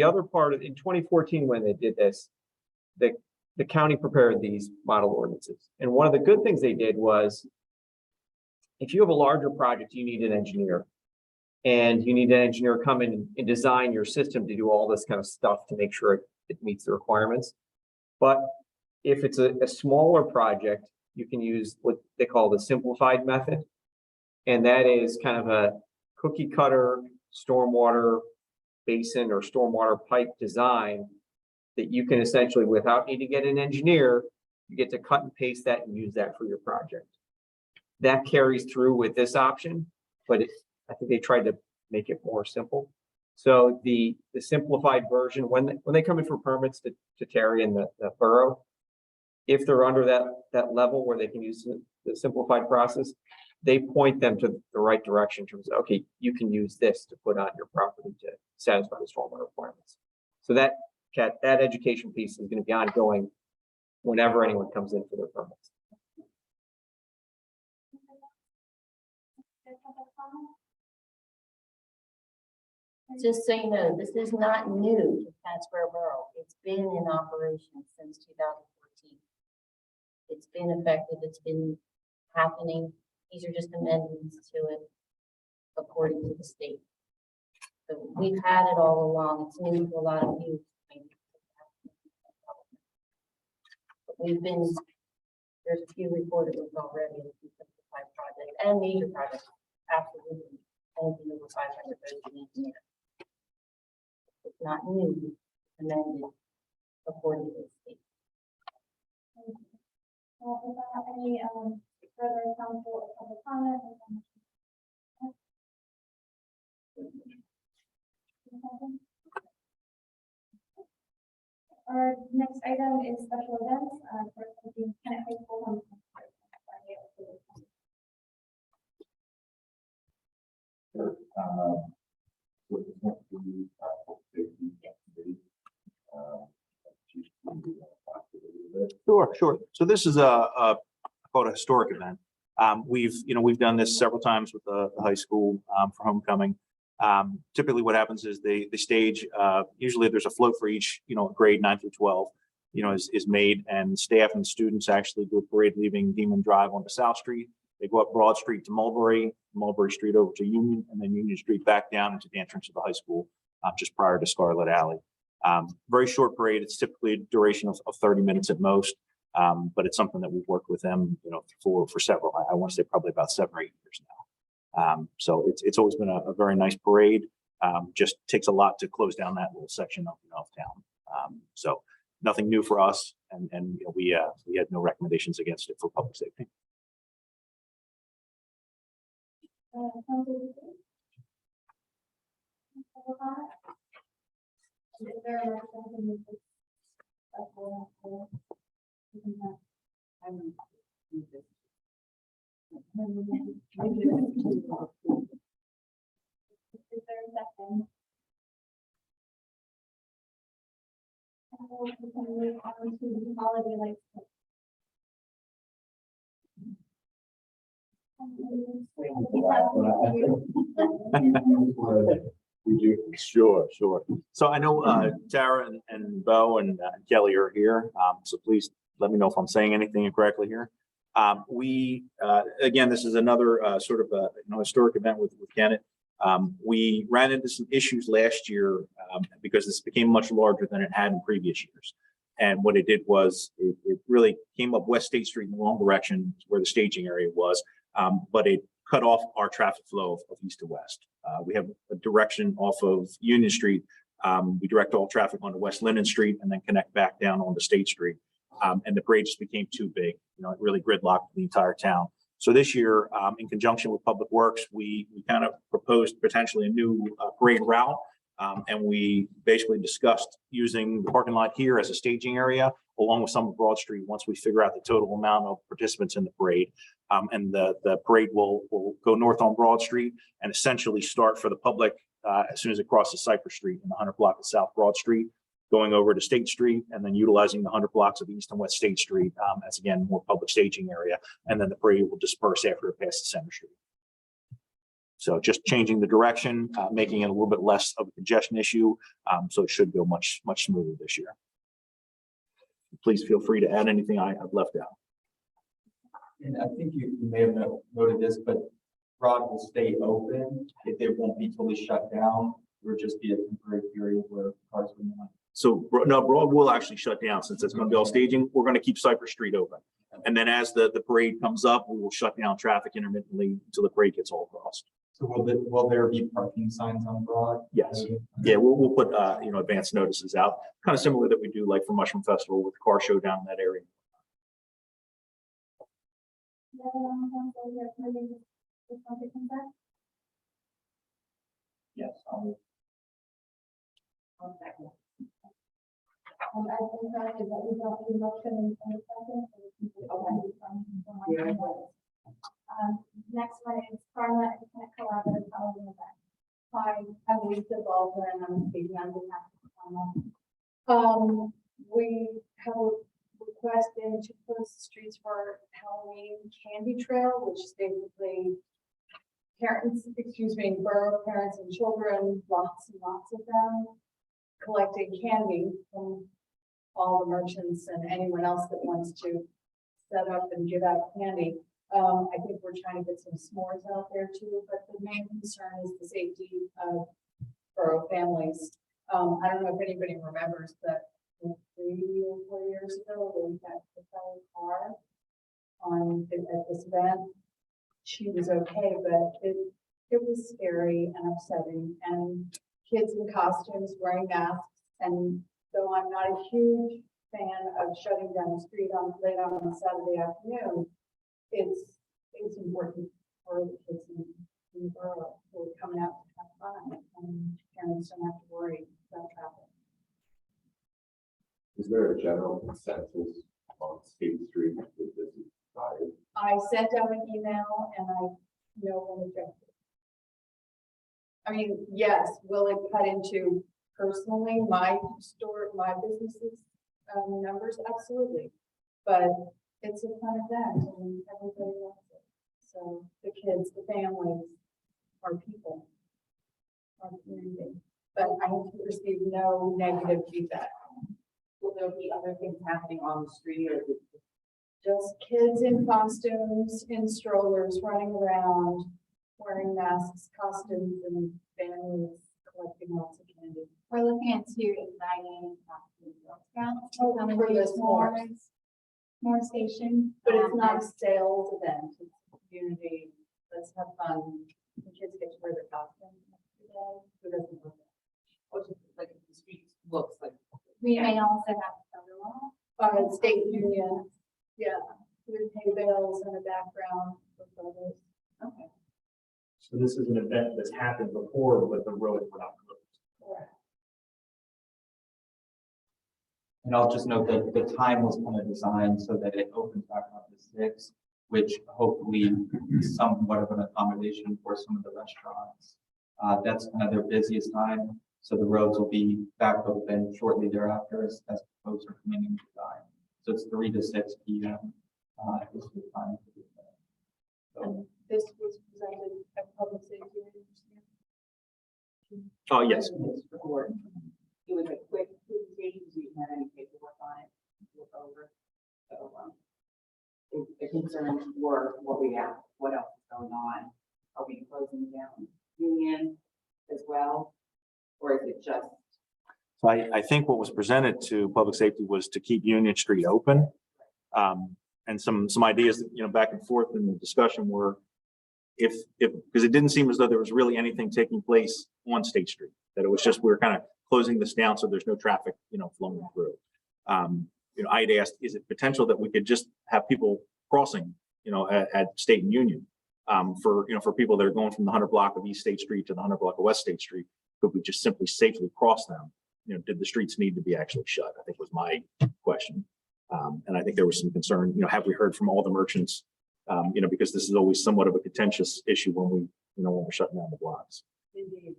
other part of, in 2014, when they did this, the county prepared these model ordinances. And one of the good things they did was, if you have a larger project, you need an engineer. And you need an engineer come in and design your system to do all this kind of stuff to make sure it meets the requirements. But if it's a smaller project, you can use what they call the simplified method. And that is kind of a cookie cutter stormwater basin or stormwater pipe design that you can essentially, without needing to get an engineer, you get to cut and paste that and use that for your project. That carries through with this option, but I think they tried to make it more simple. So the simplified version, when they come in for permits to Terry and the borough, if they're under that level where they can use the simplified process, they point them to the right direction in terms of, okay, you can use this to put on your property to satisfy the stormwater requirements. So that education piece is going to be ongoing whenever anyone comes in for their permits.
Just so you know, this is not new to Plattsburgh Borough. It's been in operation since 2014. It's been effective, it's been happening. These are just amendments to it according to the state. So we've had it all along. It's new to a lot of you. But we've been, there's a few reported ones already, the simplified project and major projects, absolutely. Anything over 530 meters. It's not new, amended according to the state.
Well, is there any further council or public comment? Our next item is special events. First, the Kennett High School homecoming.
Sure. With the safety committee,
Sure. So this is called a historic event. We've done this several times with the high school for homecoming. Typically what happens is they stage, usually there's a float for each, grade 9 through 12, is made, and staff and students actually do a parade leaving Demon Drive onto South Street. They go up Broad Street to Mulberry Street over to Union, and then Union Street back down into the entrance of the high school, just prior to Scarlet Alley. Very short parade. It's typically a duration of 30 minutes at most, but it's something that we've worked with them, for several, I want to say probably about 7 or 8 years now. So it's always been a very nice parade. Just takes a lot to close down that little section of town. So nothing new for us, and we had no recommendations against it for public safety.
Is there a motion to Is there a second? We can move on to the holiday lights.
We do.
Sure. So I know Tara and Bo and Kelly are here, so please let me know if I'm saying anything incorrectly here. Again, this is another sort of a historic event with Kennett. We ran into some issues last year because this became much larger than it had in previous years. And what it did was it really came up West State Street in the wrong direction where the staging area was, but it cut off our traffic flow of east to west. We have a direction off of Union Street. We direct all traffic onto West Linden Street and then connect back down onto State Street. And the parade just became too big. It really gridlocked the entire town. So this year, in conjunction with Public Works, we kind of proposed potentially a new parade route. And we basically discussed using the parking lot here as a staging area, along with some of Broad Street, once we figure out the total amount of participants in the parade. And the parade will go north on Broad Street and essentially start for the public as soon as it crosses Cypress Street in the 100 block of South Broad Street, going over to State Street, and then utilizing the 100 blocks of East and West State Street as, again, more public staging area. And then the parade will disperse after it passes Center Street. So just changing the direction, making it a little bit less of a congestion issue. So it should go much smoother this year. Please feel free to add anything I've left out.
And I think you may have noted this, but Broad will stay open. It won't be totally shut down. It will just be a temporary period where cars will not.
So no, Broad will actually shut down since it's going to be all staging. We're going to keep Cypress Street open. And then as the parade comes up, we will shut down traffic intermittently until the parade gets all crossed.
So will there be parking signs on Broad?
Yes. Yeah, we'll put advance notices out, kind of similar that we do like for Mushroom Festival with the car show down in that area.
Yes.
I think that is that we don't need a motion in a second. Next one is Carla and Connect Collaborative Housing Event. Hi, I'm Lisa Baldwin, I'm speaking on behalf of Carla. We have a request in to post streets for Halloween candy trail, which is basically borough parents and children, lots and lots of them, collecting candy from all the merchants and anyone else that wants to set up and give out candy. I think we're trying to get some s'mores out there too, but the main concern is the safety of borough families. I don't know if anybody remembers, but 3 or 4 years ago, we had to sell a car at this event. She was okay, but it was scary and upsetting, and kids in costumes wearing masks. And though I'm not a huge fan of shutting down the street late on a Saturday afternoon, it's important for the kids in the borough who are coming out to have fun, and parents don't have to worry about traffic.
Is there a general consensus on State Street that this is desired?
I sent out an email and no one objected. I mean, yes, will it cut into personally my business's numbers? Absolutely. But it's a fun event and everybody loves it. So the kids, the families, our people, our community. But I have received no negative feedback.
Will there be other things happening on the street, or
Just kids in costumes, in strollers, running around, wearing masks, costumes, and families collecting lots of candy.
We're looking into inviting Girl Scouts to come and
For
do
the s'mores.
s'more station.
But it's not a sales event, it's a community, let's have fun. The kids get to wear their costumes today. Who doesn't love that?
or just like the street looks like?
We may also have photo wall.
State union, yeah, with hay bales in the background for photos.
Okay.
So this is an event that's happened before, but the roads were not closed.
Correct.
And I'll just note that the time was kind of designed so that it opens back up to 6, which hopefully is somewhat of an accommodation for some of the restaurants. That's kind of their busiest time. So the roads will be back open shortly thereafter as folks are coming in to dine. So it's 3 to 6 p.m. Is the time to do that. So
This was presented at public safety.
Oh, yes.
Before. It was a quick presentation, so you didn't have any paperwork on it to look over. So, the concerns were what we have, what else is going on? Are we closing down Union as well? Or is it just?
So I think what was presented to public safety was to keep Union Street open. And some ideas, back and forth in the discussion were if, because it didn't seem as though there was really anything taking place on State Street, that it was just, we were kind of closing this down so there's no traffic, flowing through. I'd asked, is it potential that we could just have people crossing, at State and Union? For people that are going from the 100 block of East State Street to the 100 block of West State Street, could we just simply safely cross them? Did the streets need to be actually shut? I think was my question. And I think there was some concern, have we heard from all the merchants? Because this is always somewhat of a contentious issue when we're shutting down the blocks.
Indeed.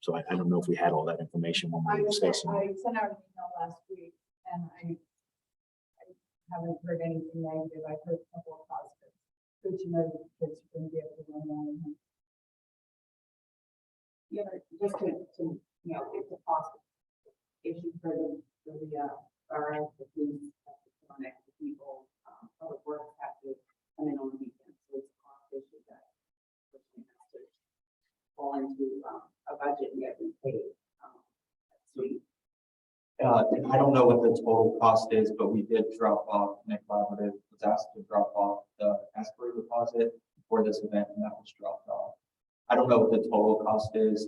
So I don't know if we had all that information when we were discussing.
I sent out an email last week and I haven't heard anything negative. I've heard a couple of positives. Good to know that the kids are going to be able to run around. Yeah, just to it's a positive issue for the borough, the police have to connect the people, public works have to come in on the weekends. So it's a cost issue that person has to fall into a budget and get paid. Sweet.
I don't know what the total cost is, but we did drop off, Nick Collaborative was asked to drop off the escrow deposit for this event, and that was dropped off. I don't know what the total cost is.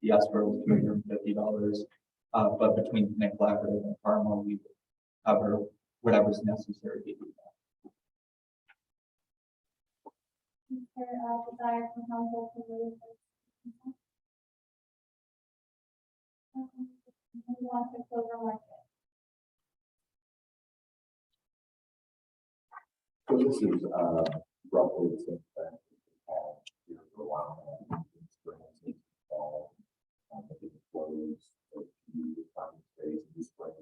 The escrow was $250, but between Nick Collaborative and Karma, we would cover whatever's necessary to do that.
Is there a desire from council to move this? Who wants to close our market?
So this is, roughly the same thing. Here for a while. Now. Spring, fall, I think it flows, space in the spring.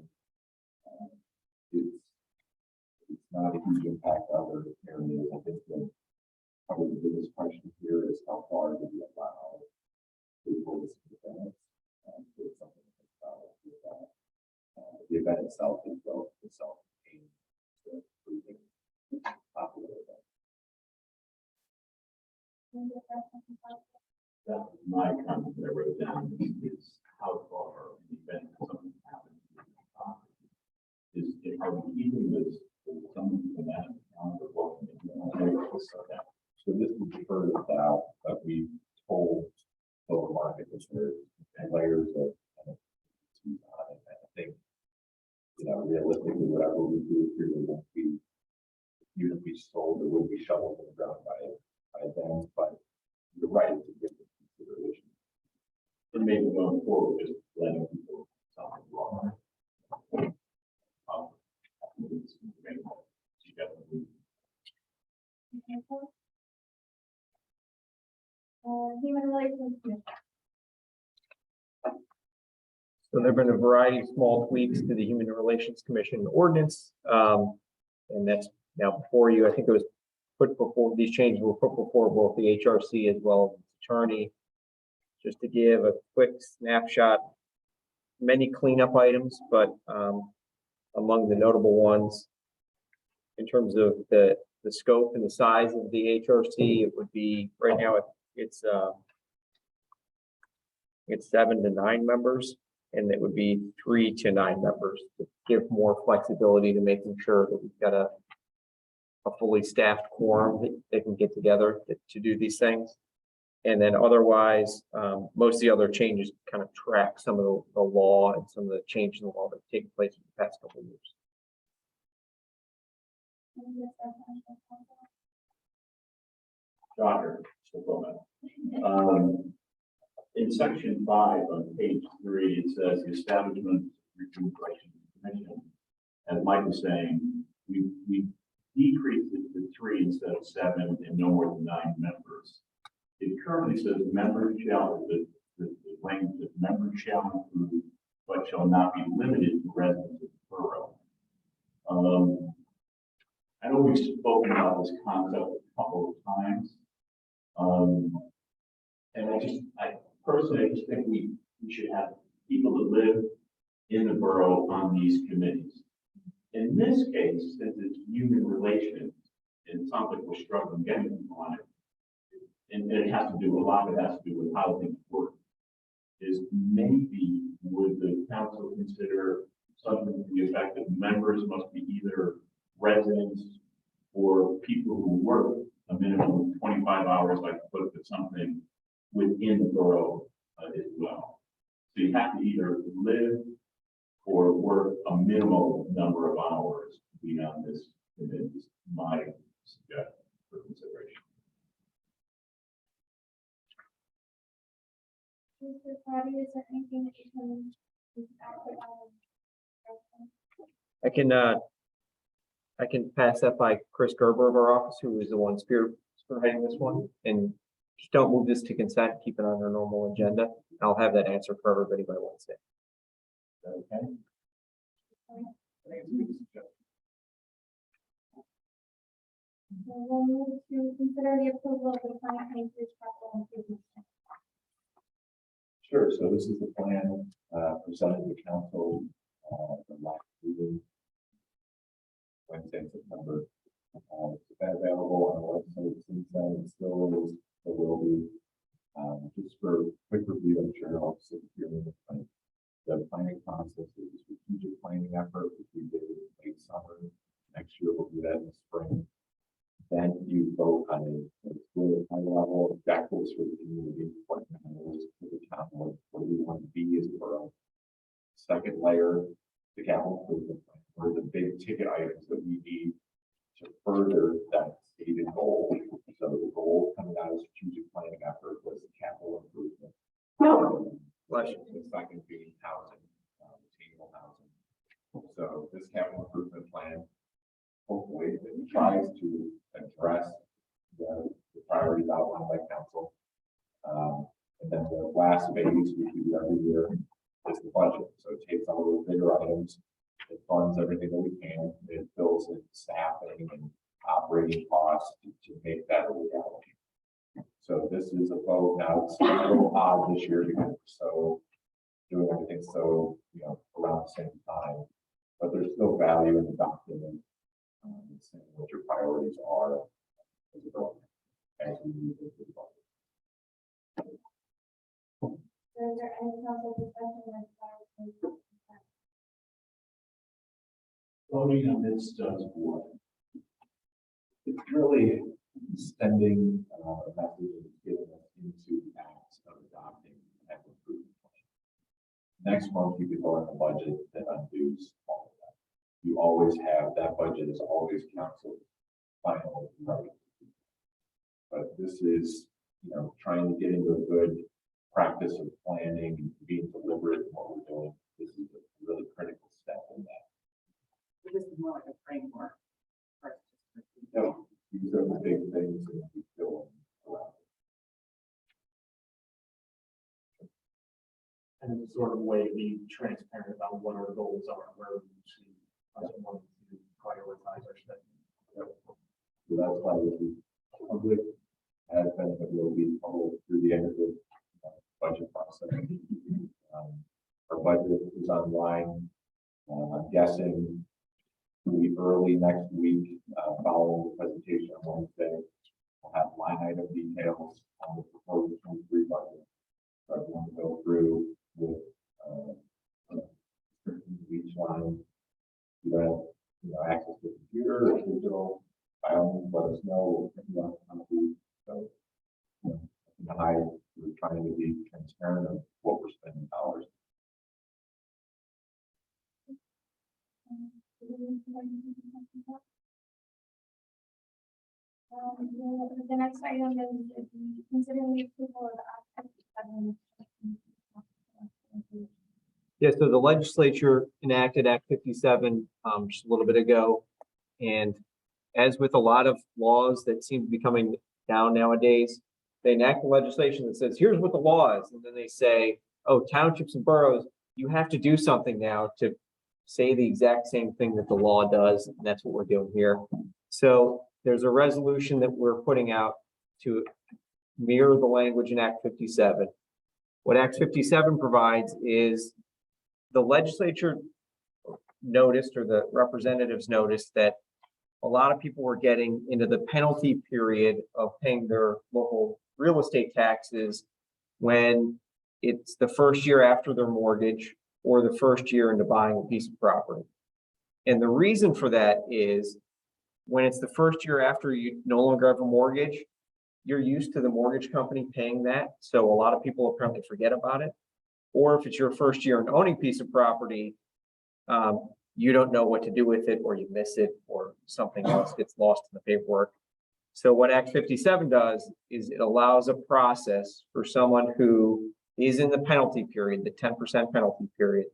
It's not a huge impact on other areas. I think probably the biggest question here is how far do we allow people to see events? So it's something to think about with that. The event itself is relatively self-contained, so it's pretty popular event.
That was my comment that I wrote down is how far an event something happens. Is are we keeping this some of that calendar walking?
So this would be further out, but we told local market that there's layers of. I think, realistically, whatever we do here, we won't be, even if we sold, it would be shoveled in the ground by them, but you're right, it's a different consideration.
And maybe going forward, just letting people something wrong.
Human Relations Commission.
So there've been a variety of small tweaks to the Human Relations Commission ordinance. And that's now before you. I think it was put before, these changes were put before both the HRC as well as the attorney. Just to give a quick snapshot, many cleanup items, but among the notable ones, in terms of the scope and the size of the HRC, it would be, right now, it's 7 to 9 members, and it would be 3 to 9 members to give more flexibility to making sure that we've got a fully staffed quorum that they can get together to do these things. And then otherwise, most of the other changes kind of track some of the law and some of the changes in the law that have taken place in the past couple of years.
Doctor, in section 5 on page 3, it says the establishment review commission. As Mike was saying, we decreased it to 3 instead of 7 and no more than 9 members. It currently says members shall, the language of members shall include, but shall not be limited to residents of the borough. I know we've spoken about this concept a couple of times. And personally, I just think we should have people that live in the borough on these committees. In this case, since it's human relations, and it sounds like we're struggling getting people on it, and it has to do, a lot of it has to do with how things work, is maybe would the council consider something to the effect that members must be either residents or people who work a minimum of 25 hours, like put something within the borough as well. So you have to either live or work a minimal number of hours to be on this committee, is my suggestion for consideration.
Mr. Crowdy, is there anything that you can add on?
I can pass that by Chris Gerber of our office, who is the one spearheading this one, and just don't move this to consent, keep it on our normal agenda. I'll have that answer for everybody by Wednesday.
Okay.
So we'll move to consider the approval of the 2023 capital improvement plan.
Sure, so this is the plan, presented to council, the last meeting, Wednesday, September. It's been available on the website since then, it still is, it will be. Just for quick review, I'm sure I'll sit here in the planning process is a strategic planning effort, which we did in late summer. Next year, we'll do that in the spring. Then you vote on a really high level objectives for the community, what matters to the town, what do we want to be as a borough. Second layer, the capital improvement plan, what are the big ticket items that we need to further that stated goal. So the goal coming out of the strategic planning effort was the capital improvement. The second being housing, attainable housing. So this capital improvement plan, hopefully, it tries to address the priorities outlined by council. And then the last phase we do every year is the budget. So it takes all those bigger items, it funds everything that we can, it fills in staffing and operating costs to make that a reality. So this is a vote now. It's a little odd this year because we're so doing everything so around the same time, but there's still value in the document. Saying what your priorities are as a government as we move into the budget.
So is there any council discussion?
Voting on this does what?
It's really sending a message and getting us into the acts of adopting an improvement plan. Next month, you could vote on the budget that undoes all of that. You always have, that budget is always council's final right. But this is, trying to get into a good practice of planning and being deliberate in what we're doing. This is a really critical step in that.
This is more like a framework.
These are the big things that we feel around.
And it's sort of a way to be transparent about what our goals are, where we see us wanting to prioritize our spending.
So that's why this is public, has been, it will be public through the end of the budget process. Our budget is online. I'm guessing we early next week, following the presentation on Wednesday, we'll have line item details on the proposed 23 budget. So I want to go through with each line. You have, access to the computer or digital. By all means, let us know. So, we're trying to be transparent of what we're spending dollars.
The next item is considering the approval of the
Yeah, so the legislature enacted Act 57 just a little bit ago. And as with a lot of laws that seem to be coming down nowadays, they enact the legislation that says, here's what the law is. And then they say, oh, townships and boroughs, you have to do something now to say the exact same thing that the law does. And that's what we're doing here. So there's a resolution that we're putting out to mirror the language in Act 57. What Act 57 provides is the legislature noticed, or the representatives noticed, that a lot of people were getting into the penalty period of paying their local real estate taxes when it's the first year after their mortgage or the first year into buying a piece of property. And the reason for that is when it's the first year after you no longer have a mortgage, you're used to the mortgage company paying that. So a lot of people apparently forget about it. Or if it's your first year in owning a piece of property, you don't know what to do with it, or you miss it, or something else gets lost in the paperwork. So what Act 57 does is it allows a process for someone who is in the penalty period, the 10% penalty period,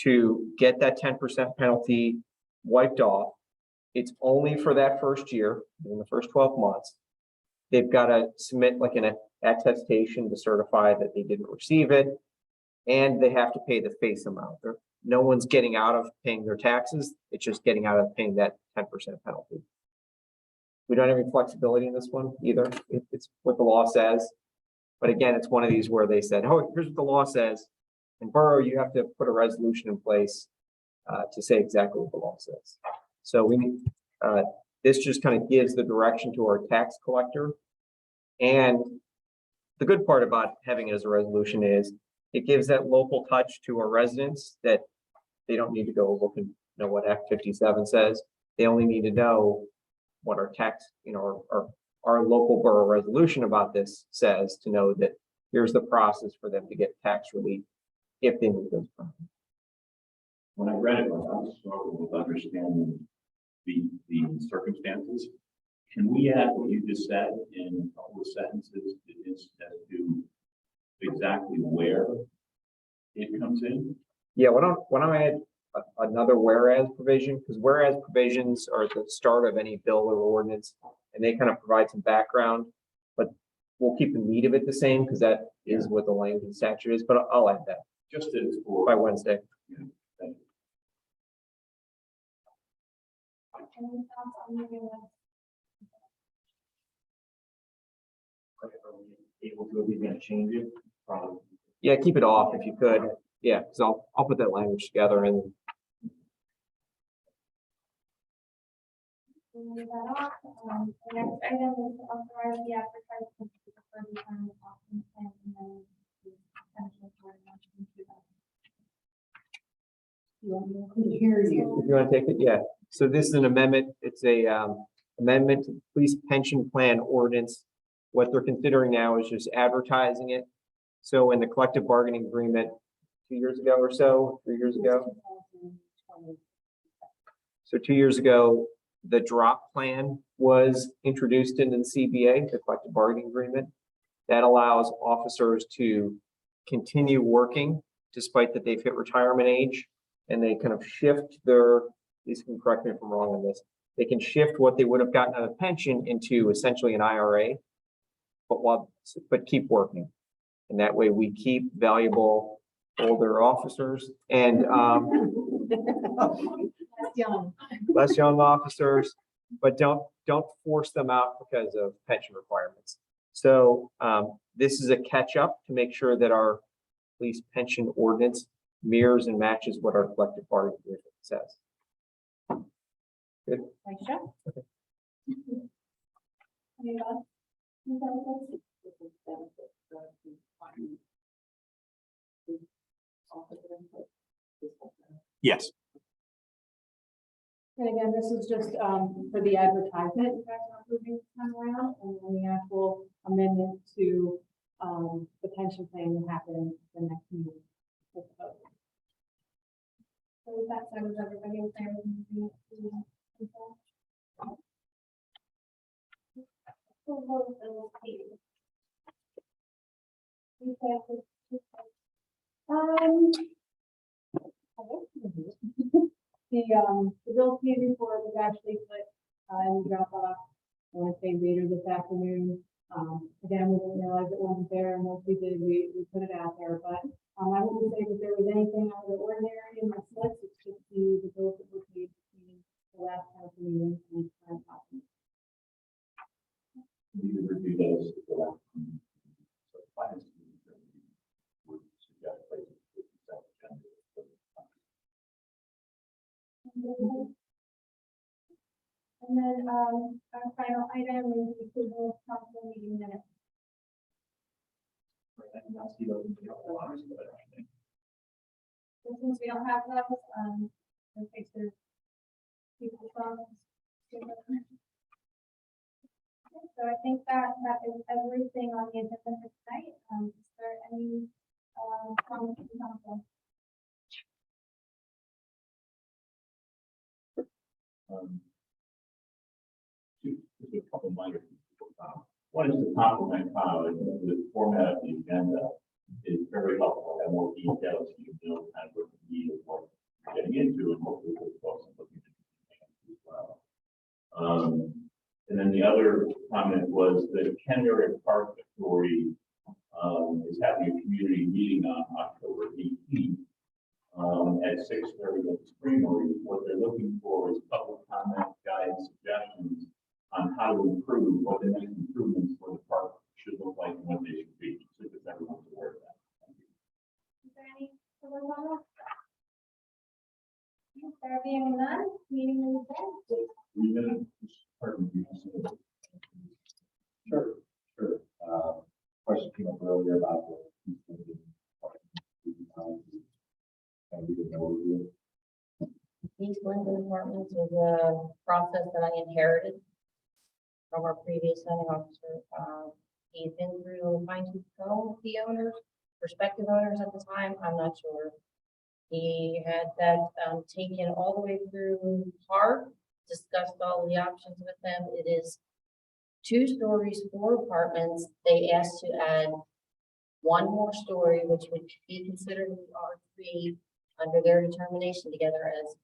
to get that 10% penalty wiped off. It's only for that first year, in the first 12 months. They've got to submit like an attestation to certify that they didn't receive it, and they have to pay the face amount. No one's getting out of paying their taxes. It's just getting out of paying that 10% penalty. We don't have any flexibility in this one either. It's what the law says. But again, it's one of these where they said, oh, here's what the law says. In Borough, you have to put a resolution in place to say exactly what the law says. So we need, this just kind of gives the direction to our tax collector. And the good part about having it as a resolution is it gives that local touch to our residents, that they don't need to go look and know what Act 57 says. They only need to know what our tax, our local borough resolution about this says, to know that here's the process for them to get tax relief if they move those properties.
When I read it, I was struggling with understanding the circumstances. Can we add what you just said in a couple of sentences as to exactly where it comes in?
Yeah, why don't I add another whereas provision, because whereas provisions are at the start of any bill or ordinance, and they kind of provide some background, but we'll keep the meat of it the same, because that is what the language and statute is, but I'll add that
Just as for
by Wednesday.
Yeah, thank you.
Any thoughts on moving
Able to, be going to change it from.
Yeah, keep it off if you could. Yeah, so I'll put that language together and
move that off? The next item is to authorize the advertisement for the further term of option plan and then the potential for an option to that.
Couldn't hear you.
if you want to take it, yeah. So this is an amendment. It's a amendment to the police pension plan ordinance. What they're considering now is just advertising it. So in the collective bargaining agreement 2 years ago or so, 3 years ago. So 2 years ago, the drop plan was introduced into the CBA, the collective bargaining agreement. That allows officers to continue working despite that they've hit retirement age, and they kind of shift their, please can correct me if I'm wrong on this, they can shift what they would have gotten out of pension into essentially an IRA, but keep working. And that way we keep valuable older officers and less young officers, but don't force them out because of pension requirements. So this is a catch up to make sure that our police pension ordinance mirrors and matches what our collective bargaining agreement says. Good.
Thanks, Jeff. Any thoughts?
Yes.
And again, this is just for the advertisement, you guys are approving this time around, and then the actual amendment to the pension plan will happen the next meeting.
So with that said, is everybody okay with moving it to consent? Full vote, Bill Peters.
The bill pay report was actually put in the Dropbox, I want to say later this afternoon. Again, we didn't realize it wasn't there, and once we did, we put it out there, but I wouldn't say that there was anything out of the ordinary in the slips. It's just the bills that were paid between the last council meeting and the current document.
We could review those.
And then, our final item is the approval of council meeting minutes. So since we don't have those, in case there's people from. So I think that is everything on the agenda for tonight. Is there any, comments from council?
Just a couple minor things. One is to compliment Kyle, I think the format of the agenda is very helpful, have more details, so you know kind of what the need is, what you're getting into, and hopefully we'll folks are looking at as well. And then the other comment was that Kenmare Park Authority is having a community meeting on October 18th at 6:30 at the Creamery. What they're looking for is public comment, guidance, suggestions on how to improve, what the next improvements for the park should look like and what they should be. So that everyone's aware of that. Thank you.
Is there any further comments? There being none, meeting is adjourned.
3 minutes. Pardon me.
Sure, sure. Question came up earlier about the. And we didn't know we were.
These Linden Apartments was a process that I inherited from our previous zoning officer. He's been through fine tooth comb with the owners, prospective owners at the time, I'm not sure. He had that taken all the way through HARB, discussed all the options with them. It is 2 stories, 4 apartments. They asked to add 1 more story, which would be considered R3 under their determination together as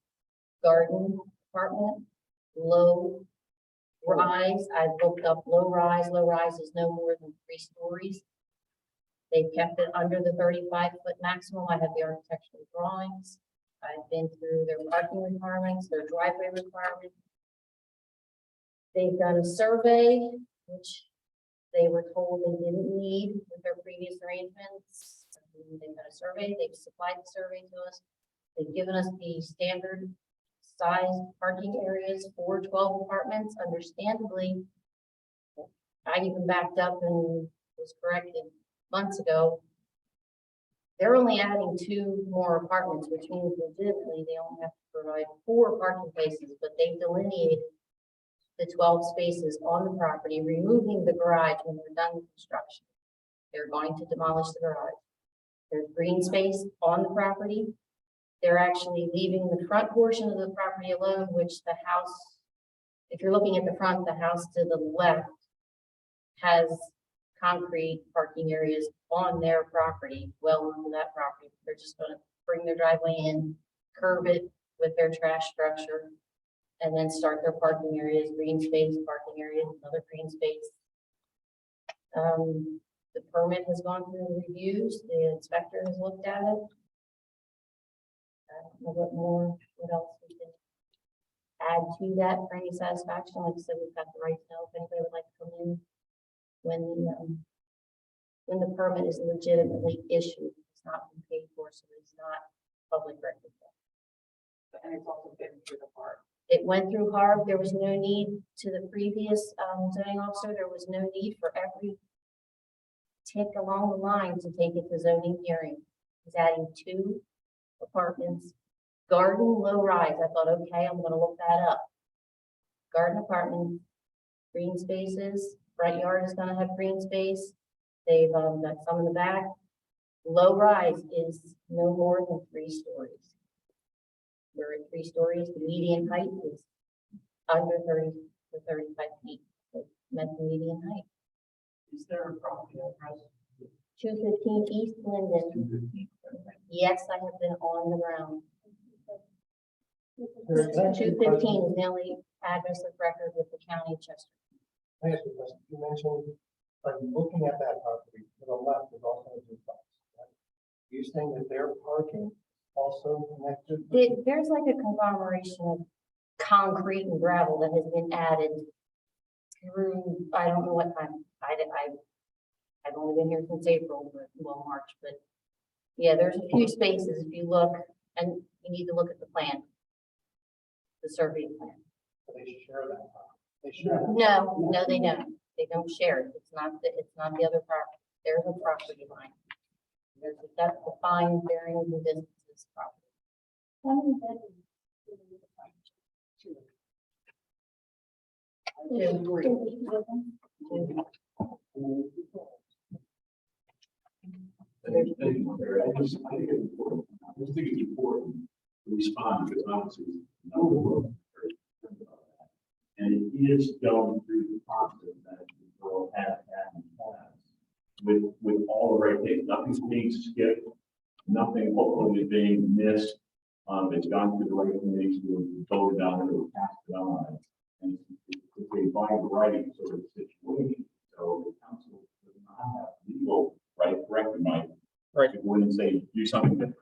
garden apartment, low rise. I looked up low rise. Low rise is no more than 3 stories. They've kept it under the 35-foot maximum. I have the architectural drawings. I've been through their parking requirements, their driveway requirements. They've done a survey, which they were told they didn't need with their previous arrangements. They've done a survey, they've supplied the survey to us. They've given us the standard size parking areas for 12 apartments. Understandably, I even backed up and was corrected months ago. They're only adding 2 more apartments, which means legitimately they only have to provide 4 parking places, but they delineated the 12 spaces on the property, removing the garage when they're done with construction. They're going to demolish the garage. There's green space on the property. They're actually leaving the front portion of the property alone, which the house, if you're looking at the front, the house to the left has concrete parking areas on their property, well onto that property. They're just going to bring their driveway in, curb it with their trash structure, and then start their parking areas, green space, parking areas, another green space. The permit has gone through reviews. The inspector has looked at it. I don't know what else we can add to that for any satisfaction. Like I said, we've got the right to know if anybody would like to come in when the permit is legitimately issued. It's not been paid for, so it's not public record.
And it's also been through the park.
It went through HARB. There was no need to the previous zoning officer. There was no need for every tick along the line to take it to zoning hearing. He's adding 2 apartments, garden low rise. I thought, okay, I'm going to look that up. Garden apartment, green spaces, front yard is going to have green space. They've got some in the back. Low rise is no more than 3 stories. We're at 3 stories. The median height is under 30 to 35 feet. That's the median height.
Is there a property address?
215 East Linden. Yes, I have been on the ground. 215 is the only address of record with the county of Chester.
I ask you a question. You mentioned, looking at that property, to the left is also a duplex, right? You're saying that their parking also connected?
There's like a conglomeration of concrete and gravel that has been added through, I don't know what time. I've only been here since April, well, March, but yeah, there's a few spaces if you look, and you need to look at the plan. the survey plan.
They should share that. They should.
No, they don't. They don't share it. It's not the other property. There's a property line. That's defined bearing the business's property.
How many bedrooms do you need to find?
I just think it's important to respond because obviously, and it is going through the process that the borough has had in the past with all the right things. Nothing's being skipped, nothing hopefully is being missed. It's gone through the right committees to go down and to pass it on. And it's a by right sort of situation. So the council does not have legal right to recognize.
Right.
To go in and say, do something different.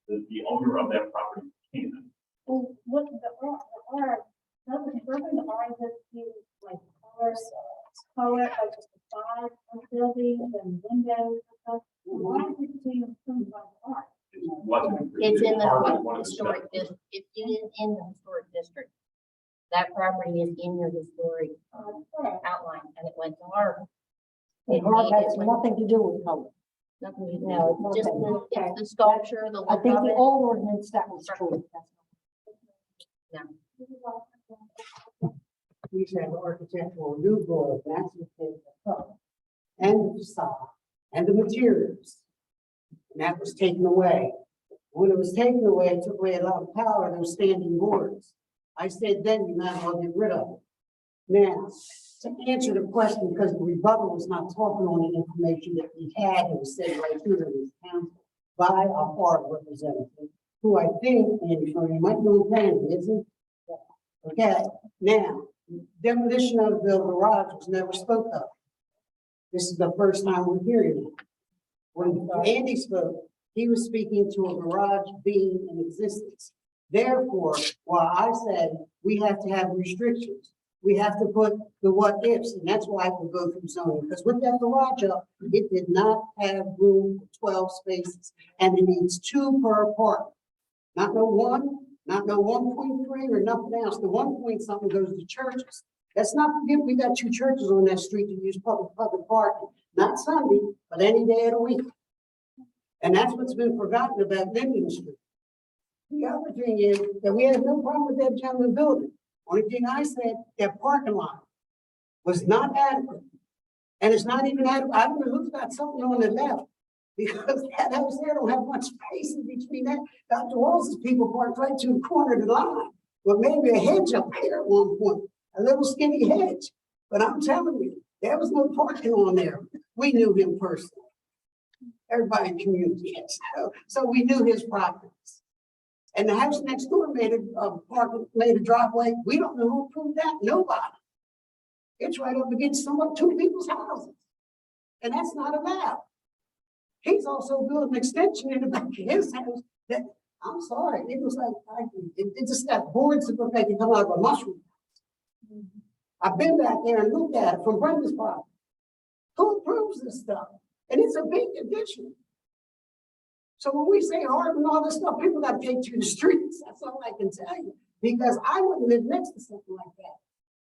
The owner of that property can.
Well, what the R, doesn't the R just do like color, like just the size of buildings and windows and stuff? Why is it being approved by the R?
It wasn't.
It's in
part of
the
one of the
historic
steps.
district. It is in the historic district. That property is in your historic outline, and it went to Harvard.
And Harvard has nothing to do with color.
Nothing, no, it's just it's the sculpture, the
I
look
think
of
the
it.
old ordinance that was true.
We used to have architectural new goals, and that's what they color. And the facade, and the materials. And that was taken away. When it was taken away, it took away a lot of power, those standing boards. I said then, you might as well get rid of it. Now, to answer the question, because the rebuttal was not talking on the information that we had, it was said right here in this council by our park representative, who I think, Andy, you might know planning, isn't it? Okay, now, demolition of the garage was never spoke of. This is the first time we're hearing it. When Andy spoke, he was speaking to a garage being in existence. Therefore, while I said we have to have restrictions, we have to put the what ifs, and that's why we go through zoning, because with that garage up, it did not have room for 12 spaces, and it needs 2 per apartment. Not no 1, not no 1.3 or nothing else. The 1 point something goes to churches. Let's not forget we got 2 churches on that street to use public parking, not Sunday, but any day of the week. And that's what's been forgotten about Linden Street. The other thing is that we have no problem with that gentleman building. Only thing I said, that parking lot was not adequate. And it's not even adequate. I don't know who's got something on the left. Because that house there don't have much space in between that. Dr. Walsh's people parked right to the corner of the line. Well, maybe a hedge up there at one point, a little skinny hedge. But I'm telling you, there was no parking on there. We knew him personally. Everybody in the community, yes. So we knew his properties. And the house next door made a driveway. We don't know who approved that. Nobody. It's right up against 2 people's houses. And that's not allowed. He's also building an extension in the back of his house that, I'm sorry, it was like, it just got boards that look like they come out of a mushroom. I've been back there and looked at it from Brenda's property. Who approves this stuff? And it's a big addition. So when we say hard and all this stuff, people got to take to the streets. That's all I can tell you. Because I wouldn't live next to something like that.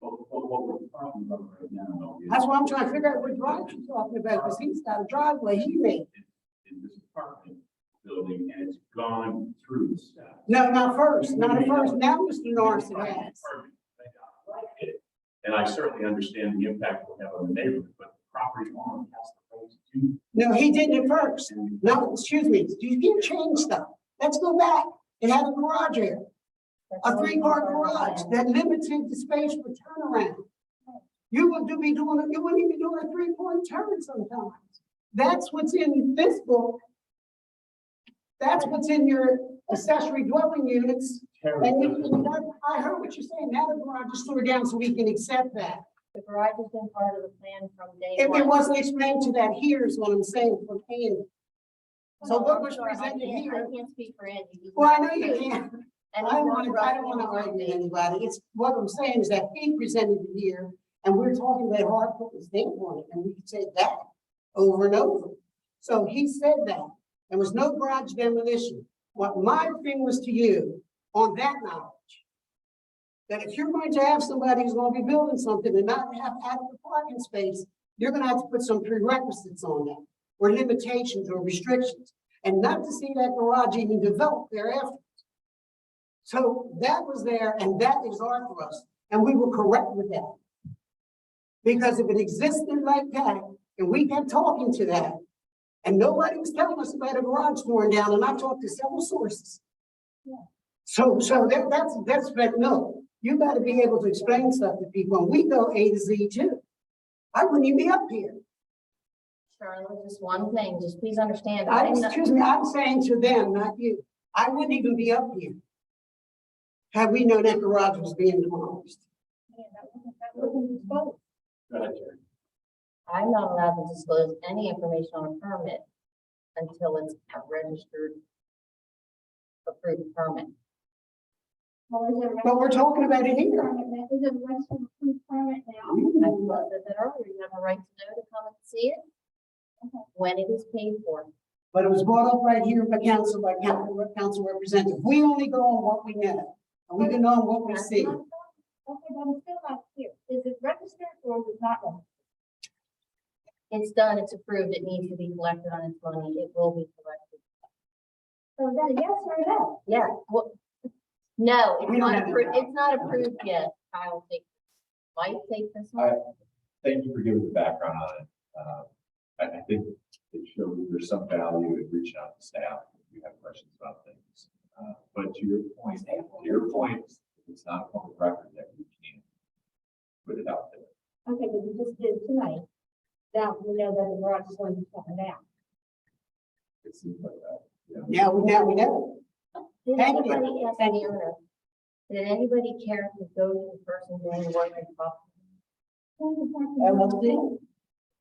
What we're talking about right now is
That's why I'm trying to figure out what drive you're talking about, because he's got a driveway he made.
in this apartment building, and it's gone through the steps.
No, not first, not at first. Now Mr. Norris has.
And I certainly understand the impact it will have on the neighborhood, but the property owner has the right to do.
No, he didn't at first. No, excuse me, you can change stuff. Let's go back. It had a garage area, a 3-car garage that limited the space for turnaround. You wouldn't even be doing a 3-point turn sometimes. That's what's in this book. That's what's in your accessory dwelling units. And I heard what you're saying. Now the garage is tore down so we can accept that.
The garage has been part of the plan from day
If
one.
it wasn't explained to that, here's what I'm saying from Andy. So what was
I'm sorry,
presented
I
here?
can't speak for Andy. He's
Well, I
not
know you
here.
can't.
And
I
he's
don't
not
want to argue with anybody. It's what I'm saying is that he presented it here and we're talking about hard put the stamp on it, and we could say that over and over. So he said that there was no garage demolition. What my thing was to you on that knowledge that if you're going to have somebody who's gonna be building something and not have adequate parking space, you're gonna have to put some prerequisites on that, or limitations or restrictions, and not to see that garage even develop thereafter. So that was there, and that is our thrust, and we were correct with that. Because if it existed like that, and we kept talking to that, and nobody was telling us about a garage torn down, and I talked to several sources. So that's, but no, you gotta be able to explain stuff to people, and we go A to Z too. I wouldn't even be up here.
Charlotte, just one thing, just please understand. I'm not-
Excuse me, I'm saying to them, not you. I wouldn't even be up here had we known that garage was being demolished.
That wasn't disclosed.
Go ahead, Jerry.
I'm not allowed to disclose any information on a permit until it's a registered approved permit.
Well, is it?
But we're talking about it here.
Is it a registered approved permit now?
I said that earlier, you have a right to know to come and see it when it is paid for.
But it was brought up right here by council representative. We only go on what we know, and we can on what we see.
Okay, but I'm still not clear. Is it registered or is it not registered?
It's done, it's approved, it needs to be collected on its money, it will be collected.
So is that a yes or a no?
Yeah, well, no, it's
We don't
not
have to
approved,
know.
it's not approved yet. I'll take, might take this one.
Thank you for giving the background on it. I think it shows there's some value in reaching out to staff if you have questions about things. But to your point, it's not a public record that we can't put it out there.
Okay, but you just did tonight. Now we know that the garage is going to be coming down.
It seems like that. Yeah.
Now we know.
Did
Thank you.
anybody ask the owner? Did anybody care to go to the person doing the work and talk?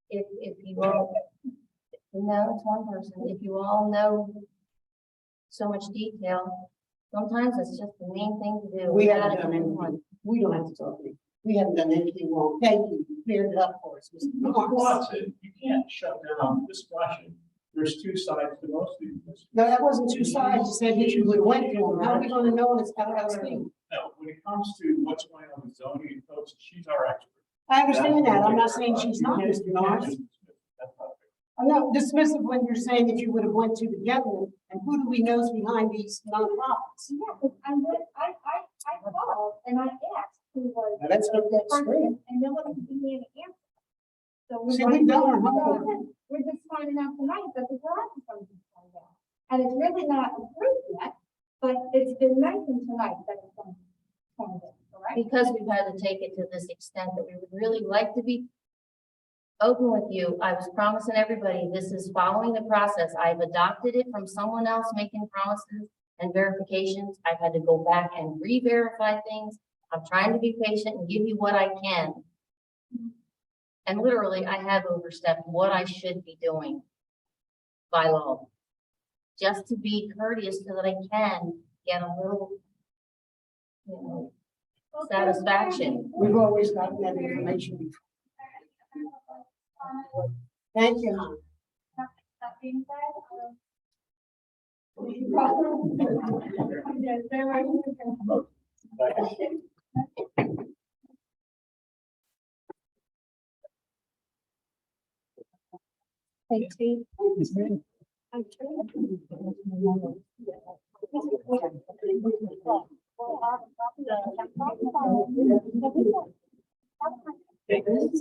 If you all, no, it's one person. If you all know so much detail, sometimes it's just the main thing to do.
We
gotta
haven't done
do
anything.
one.
We don't have to talk to you. We haven't done anything wrong. Thank you. You cleared it up for us, Mr. Norris.
Watson, you can't shut down discussion. There's two sides to most of these.
No, that wasn't two sides. You said that you would have went to them. How are we gonna know when it's out of thing?
No, when it comes to what's going on with zoning and codes, she's our expert.
I understand that. I'm not saying she's not, Mr. Norris.
That's not fair.
I'm not dismissive when you're saying that you would have went to together, and who do we know is behind these nonprofits?
Yeah, but I called and I asked who was.
Now, let's look that straight.
person, and no one could give me any answer. So
See, we've done our homework.
we're just finding out tonight that the garage is going to be torn down. And it's really not approved yet, but it's been mentioned tonight that it's going to be torn down, correct?
Because we've had to take it to this extent that we would really like to be open with you. I was promising everybody, this is following the process. I've adopted it from someone else making promises and verifications. I've had to go back and re-verify things. I'm trying to be patient and give you what I can. And literally, I have overstepped what I should be doing by law. Just to be courteous so that I can get a little, you know, satisfaction.
We've always gotten that information before. Thank you, hon.
That being said,
Hey, Steve.